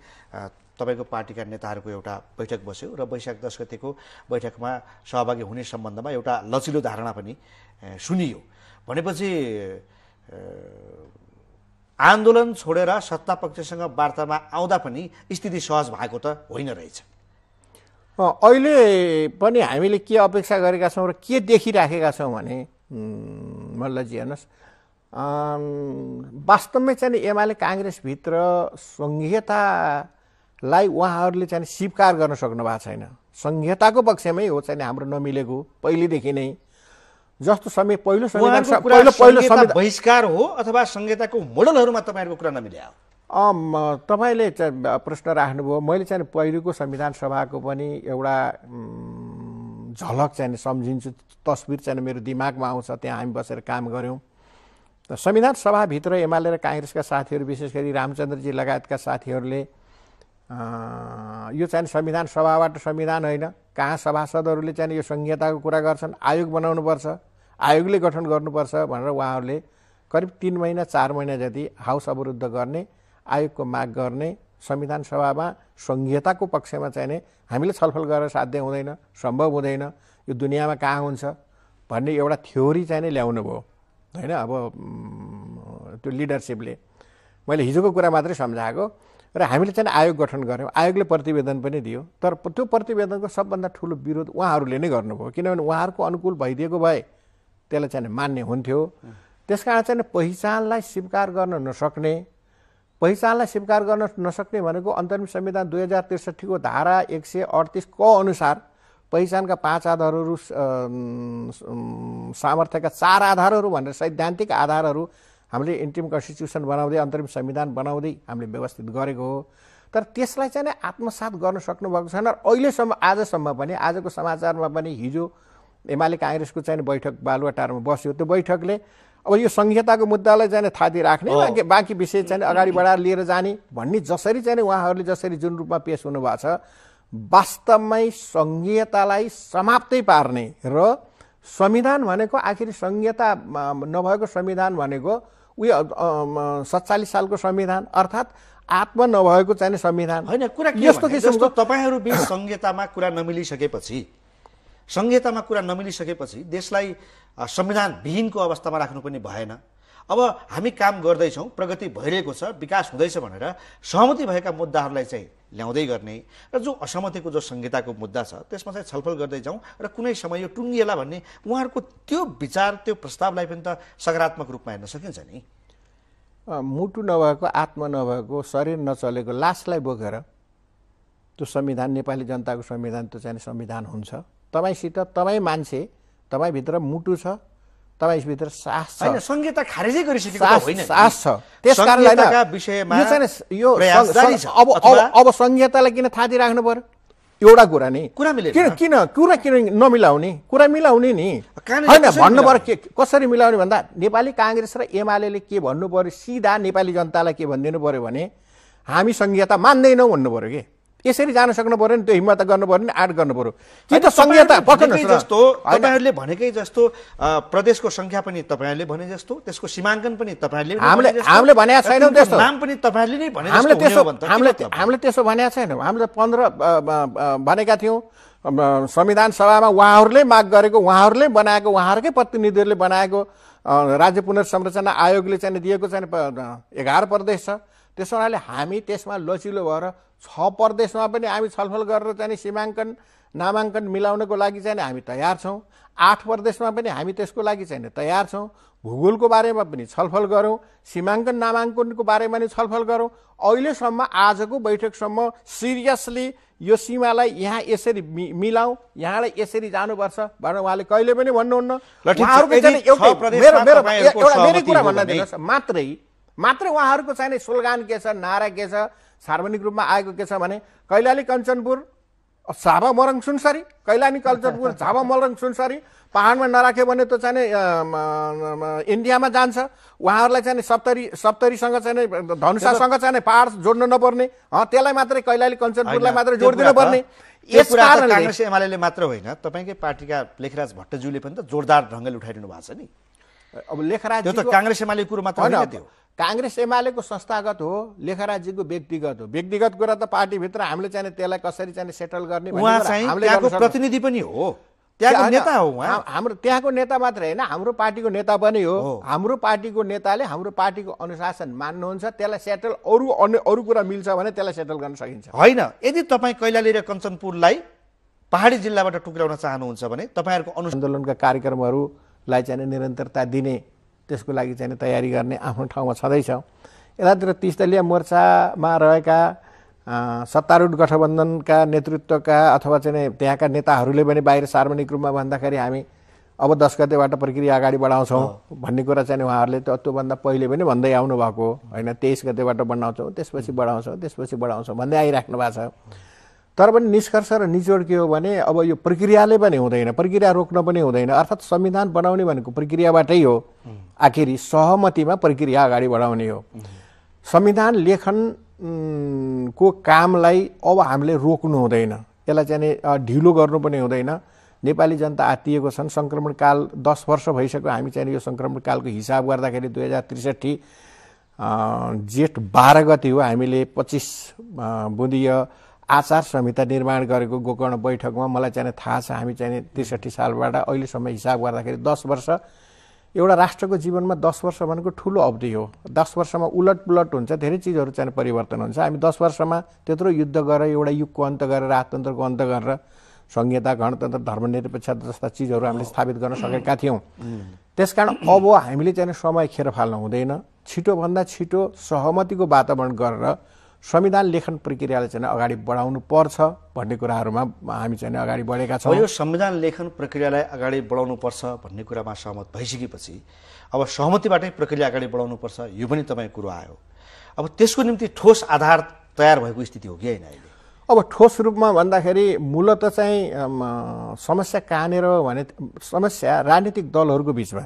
तपाईँको पार्टीका नेताहरूको एउटा बैठक बस्यो र वैशाख 10 गतेको बैठकमा सहभागी हुने सम्बन्धमा एउटा लचिलो धारणा पनि सुनियो। भनेपछि आन्दोलन छोडेर सत्ता पक्षसँग वार्तामा आउँदा पनि स्थिति सहज भएको त होइन रहेछ। अहिले पनि हामीले के अपेक्षा गरेका छौँ र के देखिराखेका छौँ भने मल्लजी हेर्नुहोस्, वास्तवमै चाहिँ एमाले काङ्ग्रेसभित्र संघीयतालाई उहाँहरूले चाहिँ स्वीकार गर्न सक्नु भएको छैन। संघीयताको पक्षमै हो चाहिँ हाम्रो नमिलेको पहिलेदेखि नै। जस्तो समय पहिलो संविधान बहिष्कार हो अथवा संहिताको मोडलहरूमा तपाईँहरूको कुरा नमिल्या हो? तपाईँले प्रश्न राख्नुभयो। मैले चाहिँ पहिलेको संविधान सभाको पनि एउटा झलक चाहिँ सम्झिन्छु, तस्बिर चाहिँ मेरो दिमागमा आउँछ। त्यहाँ हामी बसेर काम गऱ्यौँ। संविधान सभाभित्र एमाले र काङ्ग्रेसका साथीहरू विशेष गरी रामचन्द्रजी लगायतका साथीहरूले यो चाहिँ संविधान सभाबाट संविधान होइन, कहाँ सभासदहरूले चाहिँ यो संहिताको कुरा गर्छन्, आयोग बनाउनुपर्छ, आयोगले गठन गर्नुपर्छ भनेर उहाँहरूले करिब 3 महिना 4 महिना जति हाउस अवरुद्ध गर्ने, आयोगको माग गर्ने, संविधान सभामा संहिताको पक्षमा चाहिँ हामीले छलफल गरेर साध्य हुँदैन, सम्भव हुँदैन, यो दुनियाँमा कहाँ हुन्छ भन्ने एउटा थ्योरी चाहिँ ल्याउनु भयो होइन। अब त्यो लिडरसिपले मैले हिजोको कुरा मात्रै सम्झाएको र हामीले चाहिँ आयोग गठन गऱ्यौँ। आयोगले प्रतिवेदन पनि दियो, तर त्यो प्रतिवेदनको सबभन्दा ठुलो विरोध उहाँहरूले नै गर्नुभयो, किनभने उहाँहरूको अनुकूल भइदिएको भए त्यसलाई चाहिँ मान्ने हुन्थ्यो। त्यसकारण चाहिँ पहिचानलाई स्वीकार गर्न नसक्ने, पहिचानलाई स्वीकार गर्न नसक्ने भनेको अन्तरिम संविधान 2063 को धारा 138 क अनुसार पहिचानका 5 आधारहरू, सामर्थ्यका 4 आधारहरू भनेर सैद्धान्तिक आधारहरू हामीले इन्ट्रिम कन्स्टिट्युसन बनाउँदै अन्तरिम संविधान बनाउँदै हामीले व्यवस्थित गरेको हो। तर त्यसलाई चाहिँ आत्मसात गर्न सक्नुभएको छैन। अहिलेसम्म आजसम्म पनि आजको समाचारमा पनि हिजो एमाले काङ्ग्रेसको चाहिँ बैठक बालुवाटारमा बस्यो। त्यो बैठकले अब यो संहिताको मुद्दालाई चाहिँ थाती राख्ने, बाँकी विषय चाहिँ अगाडि बढाएर लिएर जाने भन्ने जसरी चाहिँ उहाँहरूले जसरी जुन रूपमा पेश हुनुभएको छ, वास्तवमै संघीयतालाई समाप्तै पार्ने र संविधान भनेको आखिर संहिता नभएको संविधान भनेको उयो 47 सालको संविधान अर्थात् आत्मा नभएको चाहिँ संविधान होइन। कुरा के यस्तो किसिमको तपाईँहरू बीच संहितामा कुरा नमिलिसकेपछि देशलाई संविधान विहीनको अवस्थामा राख्नु पनि भएन। अब हामी काम गर्दैछौँ, प्रगति भइरहेको छ, विकास हुँदैछ भनेर सहमति भएका मुद्दाहरूलाई चाहिँ ल्याउँदै गर्ने र जो असहमतिको जो संहिताको मुद्दा छ त्यसमा चाहिँ छलफल गर्दै जाउँ र कुनै समय यो टुङ्गिएला भन्ने उहाँहरूको त्यो विचार, त्यो प्रस्तावलाई पनि त सकारात्मक रूपमा हेर्न सकिन्छ नि। मुटु नभएको, आत्मा नभएको, शरीर नचलेको लासलाई बोकेर त्यो संविधान, नेपाली जनताको संविधान त्यो चाहिँ संविधान हुन्छ। तपाईँसित तपाईँ मान्छे, तपाईँभित्र मुटु छ, तपाईभित्र साहस छ। हैन, संहिता खारेजै गरिसकेको त होइन, साहस छ। त्यसकारणले विषयमा यो अब संहितालाई किन थाती राख्नु पर्यो? एउटा कुरा नि किन नमिलाउने? कुरा मिलाउने नि होइन भन्नु पर्यो। कसरी मिलाउने भन्दा नेपाली काङ्ग्रेस र एमाले के भन्नु पर्यो, सिधा नेपाली जनतालाई के भनिदिनु पर्यो भने हामी संहिता मान्दैनौँ भन्नु पर्यो। कि यसरी जान सक्नु पर्यो नि, त्यो हिम्मत गर्नु पर्यो नि, आँट गर्नु पर्यो कि त संहिता जस्तो तपाईहरुले भनेकै जस्तो प्रदेशको संख्या पनि तपाईहरुले भने जस्तो, त्यसको सीमाङ्कन पनि तपाईहरुले हामीले भनेको छैनौँ, त्यस्तो नाम पनि तपाईहरुले नै भने जस्तो हामीले त्यसो भनेको छैनौँ। हामीले 15 भनेका थियौँ। संविधान सभामा उहाँहरूले माग गरेको, उहाँहरूले बनाएको, उहाँहरूकै प्रतिनिधिहरूले बनाएको राज्य पुनर्संरचना आयोगले चाहिँ दिएको चाहिँ 11 प्रदेश छ। त्यसो हुनाले हामी त्यसमा लचिलो भएर 6 प्रदेशमा पनि हामी छलफल गरेर चाहिँ सीमाङ्कन नामाङ्कन मिलाउनको लागि चाहिँ हामी तयार छौँ। 8 प्रदेशमा पनि हामी त्यसको लागि चाहिँ तयार छौँ। भूगोलको बारेमा पनि छलफल गरौँ, सीमाङ्कन नामाङ्कनको बारेमा पनि छलफल गरौँ। अहिलेसम्म आजको बैठकसम्म सिरियसली यो सीमालाई यहाँ यसरी मिलाउँ, यहाँलाई यसरी जानुपर्छ भनेर उहाँले कहिले पनि भन्नुहुन्न। मेरै कुरा भन्न दिनुहोस् मात्रै उहाँहरूको चाहिँ स्लोगान के छ, नारा के छ, सार्वजनिक रूपमा आएको के छ भने कैलाली कञ्चनपुर झापा मोरङ सुनसरी, कैलाली कञ्चनपुर झापा मोरङ सुनसरी, पहाडमा नराख्यो भने त चाहिँ इन्डियामा जान्छ। उहाँहरूलाई चाहिँ सप्तरीसँग चाहिँ धनुषासँग चाहिँ पहाड जोड्नु नपर्ने, त्यसलाई मात्रै कैलाली कञ्चनपुरलाई मात्रै जोडिदिनु पर्ने। यस कारणले कांग्रेस एमाले मात्र होइन, तपाईँकै पार्टीका लेखराज भट्टज्यूले पनि त जोरदार ढङ्गले उठाइदिनु भएको छ नि। अब लेखराज त्यो त कांग्रेस एमाले कुरो मात्र होइन, त्यो कांग्रेस एमालेको संस्थागत हो, लेखराजजीको व्यक्तिगत हो। व्यक्तिगत कुरा त पार्टीभित्र हामीले चाहिँ त्यसलाई कसरी चाहिँ सेटल गर्ने उहाँ चाहिँ त्यहाँको प्रतिनिधि पनि हो, त्यहाँको नेता हो उहाँ। हाम्रो त्यहाँको नेता मात्रै होइन, हाम्रो पार्टीको नेता पनि हो। हाम्रो पार्टीको नेताले हाम्रो पार्टीको अनुशासन मान्नुहुन्छ, त्यसलाई सेटल अरू कुरा मिल्छ भने त्यसलाई सेटल गर्न सकिन्छ। होइन, यदि तपाईँ कैलाली र कञ्चनपुरलाई पहाडी जिल्लाबाट टुक्राउन चाहनुहुन्छ भने तपाईँहरूको आन्दोलनका कार्यक्रमहरूलाई चाहिँ निरन्तरता दिने, त्यसको लागि चाहिँ तयारी गर्ने आफ्नो ठाउँमा छँदैछ। यतातिर 30 दलीय मोर्चामा रहेका सत्तारूढ गठबन्धनका नेतृत्वका अथवा चाहिँ त्यहाँका नेताहरूले पनि बाहिर सार्वजनिक रूपमा भन्दाखेरि हामी अब 10 गतेबाट प्रक्रिया अगाडि बढाउँछौँ भन्ने कुरा चाहिँ उहाँहरूले त्योभन्दा पहिले पनि भन्दै आउनु भएको होइन। 23 गतेबाट बढाउँछौँ, त्यसपछि बढाउँछौँ भन्दै आइराख्नु भएको छ। तर पनि निष्कर्ष र निचोड के हो भने अब यो प्रक्रियाले पनि हुँदैन, प्रक्रिया रोक्न पनि हुँदैन। अर्थात् संविधान बनाउने भनेको प्रक्रियाबाटै हो, आखिरी सहमतिमा प्रक्रिया अगाडि बढाउने हो। संविधान लेखन को कामलाई अब हामीले रोक्नु हुँदैन, यसलाई चाहिँ ढिलो गर्नु पनि हुँदैन। नेपाली जनता आत्तिएको छन्। सङ्क्रमणकाल 10 वर्ष भइसक्यो। हामी चाहिँ यो सङ्क्रमणकालको हिसाब गर्दाखेरि 2063 जेठ 12 गते हो हामीले 25 बुँदीय आचार संहिता निर्माण गरेको गोकर्ण बैठकमा। मलाई चाहिँ थाहा छ हामी चाहिँ 63 सालबाट अहिलेसम्म हिसाब गर्दाखेरि 10 वर्ष। एउटा राष्ट्रको जीवनमा 10 वर्ष भनेको ठुलो अवधि हो। 10 वर्षमा उलटपुलट हुन्छ, धेरै चिजहरू चाहिँ परिवर्तन हुन्छ। हामी 10 वर्षमा त्यत्रो युद्ध गरेर एउटा युगको अन्त गरेर राजतन्त्रको अन्त गरेर संहिता, गणतन्त्र, धर्मनिरपेक्षता जस्ता चिजहरू हामीले स्थापित गर्न सकेका थियौँ। त्यसकारण अब हामीले चाहिँ समय खेर फाल्नु हुँदैन। छिटोभन्दा छिटो सहमतिको वातावरण गरेर संविधान लेखन प्रक्रियालाई चाहिँ अगाडि बढाउनु पर्छ भन्ने कुराहरूमा हामी चाहिँ अगाडि बढेका छौँ। यो संविधान लेखन प्रक्रियालाई अगाडि बढाउनु पर्छ भन्ने कुरामा सहमत भइसकेपछि अब सहमतिबाटै प्रक्रिया अगाडि बढाउनु पर्छ, यो पनि तपाईँको कुरो आयो। अब त्यसको निम्ति ठोस आधार तयार भएको स्थिति हो कि होइन अहिले? अब ठोस रूपमा भन्दाखेरि मूलत चाहिँ समस्या कहाँनिर हो भने समस्या राजनीतिक दलहरूको बिचमा,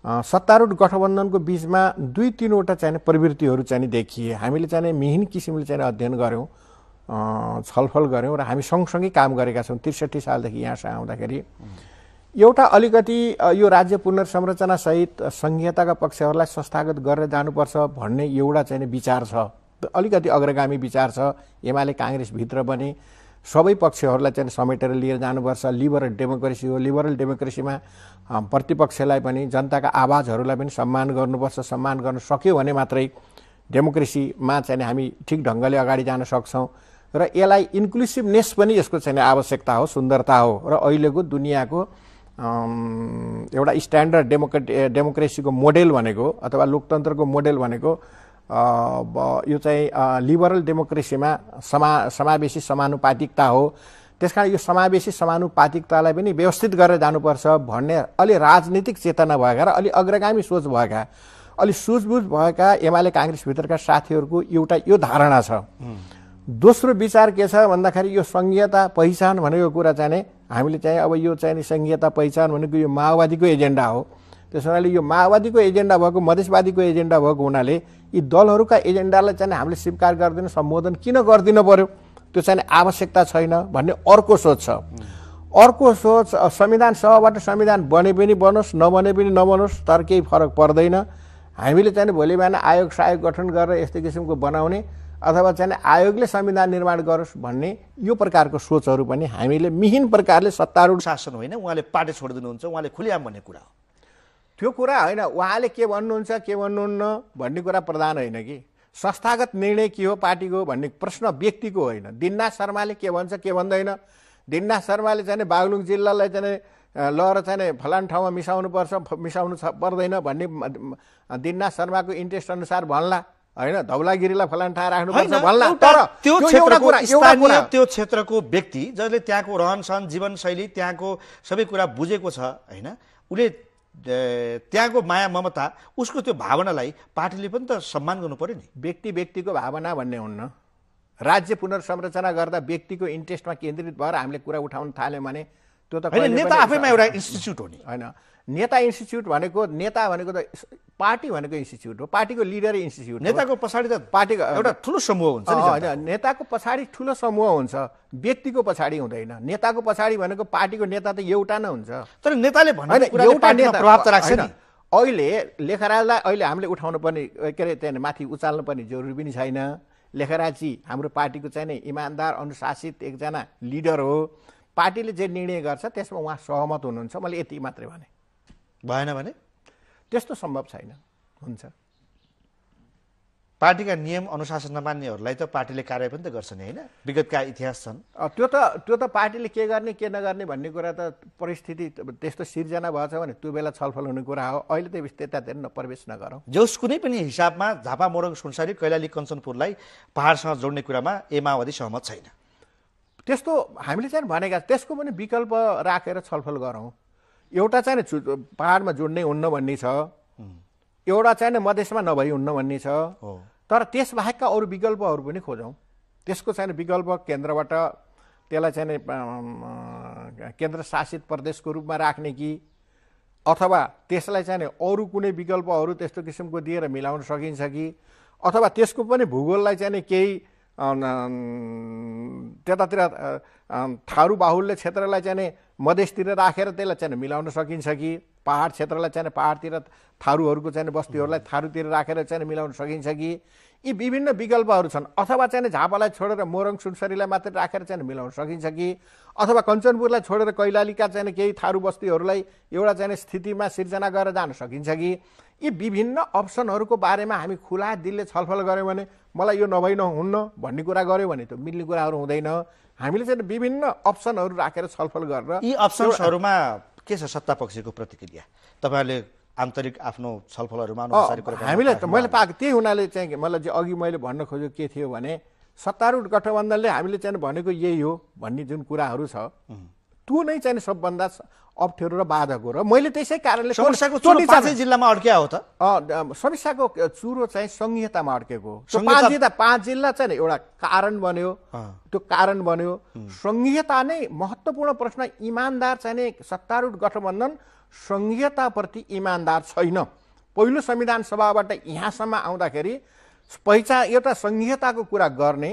सत्तारूढ गठबन्धनको बिचमा 2-3वटा चाहिँ प्रवृत्तिहरू चाहिँ देखिए। हामीले चाहिँ मिहिन किसिमले चाहिँ अध्ययन गऱ्यौँ, छलफल गऱ्यौँ र हामी सँगसँगै काम गरेका छौँ 63 सालदेखि यहाँसम्म आउँदाखेरि। एउटा अलिकति यो राज्य पुनर्संरचनासहित संहिताका पक्षहरूलाई संस्थागत गरेर जानुपर्छ भन्ने एउटा चाहिँ विचार छ, अलिकति अग्रगामी विचार छ। एमाले काङ्ग्रेसभित्र पनि सबै पक्षहरूलाई चाहिँ समेटेर लिएर जानुपर्छ। लिबरल डेमोक्रेसी हो, लिबरल डेमोक्रेसीमा प्रतिपक्षलाई पनि जनताका आवाजहरूलाई पनि सम्मान गर्नुपर्छ। सम्मान गर्न सक्यो भने मात्रै डेमोक्रेसीमा चाहिँ हामी ठिक ढङ्गले अगाडि जान सक्छौँ र यसलाई इन्क्लुसिभनेस पनि यसको चाहिँ आवश्यकता हो, सुन्दरता हो। र अहिलेको दुनियाँको एउटा स्ट्यान्डर्ड डेमोक्रेसीको मोडेल भनेको अथवा लोकतन्त्रको मोडेल भनेको यो चाहिँ लिबरल डेमोक्रेसीमा समावेशी समानुपातिकता हो। त्यसकारण यो समावेशी समानुपातिकतालाई पनि व्यवस्थित गरेर जानुपर्छ भन्ने अलि राजनीतिक चेतना भएका र अलि अग्रगामी सोच भएका, अलि सुझबुझ भएका एमाले काङ्ग्रेसभित्रका साथीहरूको एउटा यो धारणा छ। दोस्रो विचार के छ भन्दाखेरि यो संघीयता पहिचान भनेको कुरा चाहिँ हामीले चाहिँ अब यो चाहिँ संघीयता पहिचान भनेको यो माओवादीको एजेन्डा हो। त्यस हुनाले यो माओवादीको एजेन्डा भएको, मधेसवादीको एजेन्डा भएको हुनाले यी दलहरूका एजेन्डालाई चाहिँ हामीले स्वीकार गर्दिन, सम्बोधन किन गर्दिन पर्यो, त्यो चाहिँ आवश्यकता छैन भन्ने अर्को सोच छ। अर्को सोच संविधान सभाबाट संविधान बने पनि बनोस्, नबने पनि नबनोस्, तर केही फरक पर्दैन। हामीले चाहिँ भोलि बिहान आयोग सायोग गठन गरेर यस्तो किसिमको बनाउने अथवा चाहिँ आयोगले संविधान निर्माण गरोस् भन्ने यो प्रकारको सोचहरू पनि हामीले मिहिन प्रकारले सत्तारूढ शासन होइन, उहाँले पार्टी छोडिदिनुहुन्छ, उहाँले खुलेआम भन्ने कुरा हो। त्यो कुरा होइन, उहाँले के भन्नुहुन्छ के भन्नुहुन्न भन्ने कुरा प्रधान होइन कि संस्थागत निर्णय के हो पार्टीको भन्ने प्रश्न व्यक्तिको होइन। दिननाथ शर्माले के भन्छ के भन्दैन, दिननाथ शर्माले चाहिँ बागलुङ जिल्लालाई चाहिँ लहर चाहिँ फलान ठाउँमा मिसाउनुपर्छ मिसाउनु पर्दैन भन्ने दिननाथ शर्माको इन्ट्रेस्ट अनुसार भन्ला होइन, धौलागिरीलाई फलान ठाउँ राख्नुपर्छ भन्ला। तर त्यो क्षेत्रको व्यक्ति जसले त्यहाँको रहनसहन जीवनशैली त्यहाँको सबै कुरा बुझेको छ होइन, उसले त्यहाँको माया ममता उसको त्यो भावनालाई पार्टीले पनि त सम्मान गर्नु पर्यो नि। व्यक्तिको भावना भन्ने हुन्न। राज्य पुनर्संरचना गर्दा व्यक्तिको इन्ट्रेस्टमा केन्द्रित भएर हामीले कुरा उठाउन थाल्यौँ भने त्यो त नेता आफैमा एउटा इन्स्टिच्युट हो नि होइन। नेता इन्स्टिच्युट भनेको त पार्टी भनेको इन्स्टिच्युट हो, पार्टीको लिडर इन्स्टिच्युट। नेताको पछाडि त पार्टीको एउटा ठुलो समूह हुन्छ नि। होइन, नेताको पछाडि ठुलो समूह हुन्छ, व्यक्तिको पछाडि हुँदैन। नेताको पछाडि भनेको पार्टीको नेता त एउटा नै हुन्छ। तर नेताले भनेको एउटा नेता प्रभाव त राख्छ नि। अहिले लेखराजलाई अहिले हामीले उठाउनु पर्ने के अरे त्यहाँ माथि उचाल्नु पर्ने जरुरी पनि छैन। लेखराजी हाम्रो पार्टीको चाहिँ नि इमान्दार अनुशासित एकजना लिडर हो। पार्टीले जे निर्णय गर्छ त्यसमा उहाँ सहमत हुनुहुन्छ। मैले यति मात्रै भने, भएन भने त्यस्तो सम्भव छैन। हुन्छ, पार्टीका नियम अनुशासन नमान्नेहरूलाई त पार्टीले कार्य पनि त गर्छ नि होइन, विगतका इतिहास छन्। त्यो त पार्टीले के गर्ने के नगर्ने भन्ने कुरा त परिस्थिति त्यस्तो सिर्जना भएछ भने त्यो बेला छलफल हुने कुरा हो। अहिले त त्यतातिर प्रवेश नगरौँ। जस कुनै पनि हिसाबमा झापा मोरङ सुनसरी कैलाली कञ्चनपुरलाई पहाडसँग जोड्ने कुरामा माओवादी सहमत छैन। त्यस्तो हामीले चाहिँ भनेका त्यसको पनि विकल्प राखेर छलफल गरौँ। एउटा चाहिँ पहाडमा जोड्ने हुन्न भन्ने छ, एउटा चाहिँ मधेसमा नभई हुन्न भन्ने छ। तर त्यसबाहेकका अरू विकल्पहरू पनि खोजौँ। त्यसको चाहिँ विकल्प केन्द्रबाट त्यसलाई चाहिँ केन्द्र शासित प्रदेशको रूपमा राख्ने कि अथवा त्यसलाई चाहिँ अरू कुनै विकल्पहरू त्यस्तो किसिमको दिएर मिलाउन सकिन्छ कि अथवा त्यसको पनि भूगोललाई चाहिँ केही त्यतातिर थारू बाहुल्य क्षेत्रलाई चाहिँ मधेसतिर राखेर त्यसलाई चाहिँ मिलाउन सकिन्छ कि पहाड क्षेत्रलाई चाहिँ पहाडतिर थारूहरूको चाहिँ बस्तीहरूलाई थारूतिर राखेर चाहिँ मिलाउन सकिन्छ कि यी विभिन्न विकल्पहरू छन्। अथवा चाहिँ झापालाई छोडेर मोरङ सुनसरीलाई मात्र राखेर चाहिँ मिलाउन सकिन्छ कि अथवा कञ्चनपुरलाई छोडेर कैलालीका चाहिँ केही थारू बस्तीहरूलाई एउटा चाहिँ स्थितिमा सिर्जना गरेर जान सकिन्छ कि यी विभिन्न अप्सनहरूको बारेमा हामी खुला दिलले छलफल गऱ्यौँ भने मलाई यो नभई नहुन्न भन्ने कुरा गऱ्यो भने त मिल्ने कुराहरू हुँदैन। हामीले चाहिँ विभिन्न अप्सनहरू राखेर छलफल गरेर यी अप्सन्सहरूमा के छ सत्ता पक्षको प्रतिक्रिया? तपाईँहरूले आन्तरिक आफ्नो छलफलहरूमा हामीले मैले पाएको त्यही हुनाले चाहिँ मलाई चाहिँ अघि मैले भन्न खोजेको के थियो भने सत्तारूढ गठबन्धनले हामीले चाहिँ भनेको यही हो भन्ने जुन कुराहरू छ त्यो नै चाहिँ सबभन्दा अप्ठ्यारो र बाधक हो। र मैले त्यसै कारणले समस्याको चुरो पाँचै जिल्लामा अड्किया हो त। समस्याको चुरो चाहिँ संहितामा अड्केको हो। 5 जिल्ला चाहिँ एउटा कारण बन्यो, त्यो कारण बन्यो। संहिता नै महत्त्वपूर्ण प्रश्न। इमान्दार चाहिँ सत्तारूढ गठबन्धन संहिताप्रति इमान्दार छैन। पहिलो संविधान सभाबाट यहाँसम्म आउँदाखेरि पहिचान एउटा संहिताको कुरा गर्ने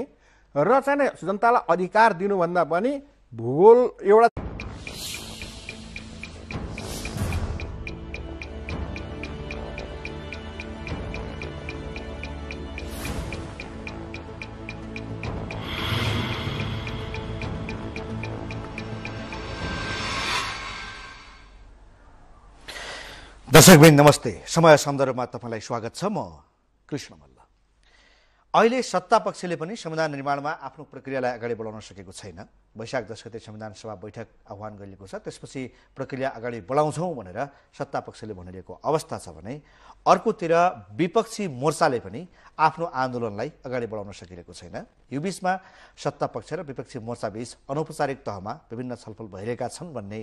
र चाहिँ जनतालाई अधिकार दिनुभन्दा पनि भूगोल एउटा दर्शकवृन्द नमस्ते। समय सन्दर्भमा तपाईँलाई स्वागत छ। म कृष्ण मल्ल। अहिले सत्ता पक्षले पनि संविधान निर्माणमा आफ्नो प्रक्रियालाई अगाडि बढाउन सकेको छैन। वैशाख 10 गते संविधान सभा बैठक आह्वान गरिएको छ, त्यसपछि प्रक्रिया अगाडि बढाउँछौँ भनेर सत्ता पक्षले भनिरहेको अवस्था छ भने अर्कोतिर विपक्षी मोर्चाले पनि आफ्नो आन्दोलनलाई अगाडि बढाउन सकिरहेको छैन। यो बीचमा सत्ता पक्ष र विपक्षी मोर्चा बीच अनौपचारिक तहमा विभिन्न छलफल भइरहेका छन् भन्ने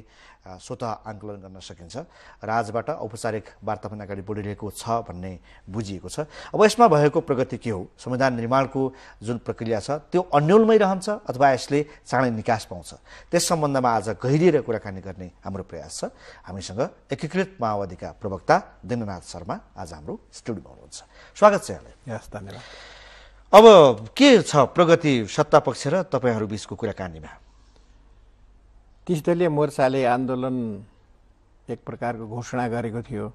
स्वतः आकलन गर्न सकिन्छ। राजबाट औपचारिक वार्ता पनि अगाडि बढिरहेको छ भन्ने बुझिएको छ। अब यसमा भएको प्रगति के हो, संविधान निर्माणको जुन प्रक्रिया छ त्यो अन्योलमै रहन्छ अथवा यसले चाँडै निकास पाउँछ, त्यस सम्बन्धमा आज गहिरिएर कुराकानी गर्ने हाम्रो प्रयास छ। हामीसँग एकीकृत माओवादीका प्रवक्ता दिननाथ शर्मा आज हाम्रो स्टुडियोमा हुनुहुन्छ। स्वागत छ यहाँलाई। यस, धन्यवाद। अब के छ प्रगति सत्ता पक्ष र तपाईँहरू बीचको कुराकानीमा? 30 दलीय मोर्चाले आन्दोलन एक प्रकारको घोषणा गरेको थियो।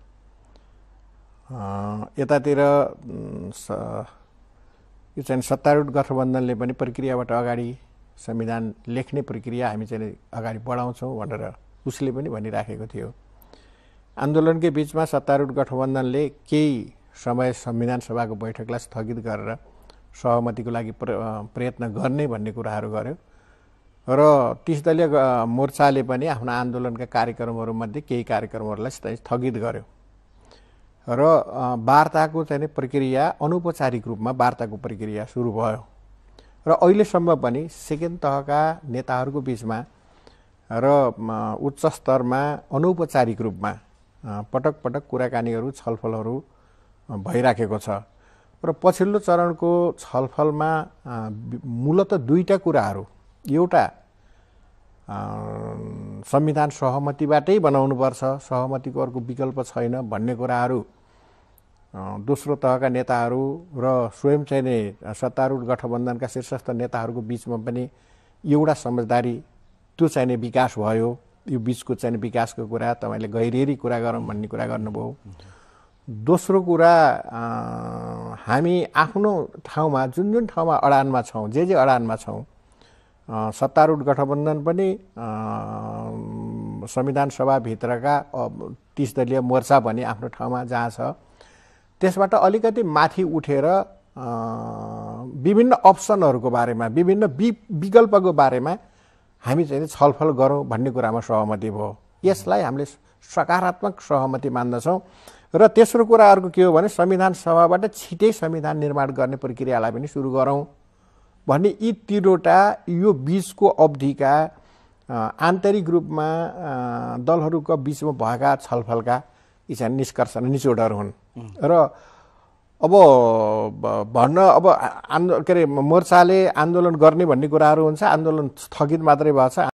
यतातिर यो चाहिँ सत्तारूढ गठबन्धनले पनि प्रक्रियाबाट अगाडि संविधान लेख्ने प्रक्रिया हामी चाहिँ अगाडि बढाउँछौँ भनेर उसले पनि भनिराखेको थियो। आन्दोलनकै बिचमा सत्तारूढ गठबन्धनले केही समय संविधान सभाको बैठकलाई स्थगित गरेर सहमतिको लागि प्रयत्न गर्ने भन्ने कुराहरू गर्यो र 30 दलीय मोर्चाले पनि आफ्नो आन्दोलनका कार्यक्रमहरूमध्ये केही कार्यक्रमहरूलाई स्थगित गर्यो र वार्ताको चाहिँ प्रक्रिया अनौपचारिक रूपमा वार्ताको प्रक्रिया सुरु भयो र अहिलेसम्म पनि सेकेन्ड तहका नेताहरूको बीचमा र उच्च स्तरमा अनौपचारिक रूपमा पटक पटक कुराकानीहरू छलफलहरू भइराखेको छ र पछिल्लो चरणको छलफलमा मूलत दुईटा कुराहरू एउटा संविधान सहमतिबाटै बनाउनुपर्छ सहमतिको अर्को विकल्प छैन भन्ने कुराहरू दोस्रो तहका नेताहरू र स्वयं चाहिँ सत्तारूढ गठबन्धनका शीर्षस्थ नेताहरूको बीचमा पनि एउटा समझदारी त्यो चाहिने विकास भयो यो बीचको चाहिँ विकासको कुरा तपाईले गहिरिएर कुरा गरौँ भन्ने कुरा गर्नुभयो दोस्रो कुरा हामी आफ्नो ठाउँमा जुन ठाउँमा अडानमा छौँ जे अडानमा छौँ सत्तारूढ गठबन्धन पनि संविधान सभाभित्रका 30 दलीय मोर्चा पनि आफ्नो ठाउँमा जहाँ छ त्यसबाट अलिकति माथि उठेर विभिन्न अप्सनहरूको बारेमा विभिन्न विकल्पको बारेमा हामी चाहिँ छलफल गरौँ भन्ने कुरामा सहमति भयो यसलाई हामीले सकारात्मक सहमति मान्दछौँ र तेस्रो कुरा अर्को के हो भने संविधान सभाबाट छिटै संविधान निर्माण गर्ने प्रक्रियालाई पनि सुरु गरौँ भन्ने यी तीनवटा यो बीचको अवधिका आन्तरिक रूपमा दलहरूका बीचमा भएका छलफलका यी चाहिँ निष्कर्ष निचोडहरू हुन् र अब भन्न अब के अरे मोर्चाले आन्दोलन गर्ने भन्ने कुराहरू हुन्छ आन्दोलन स्थगित मात्रै भएको छ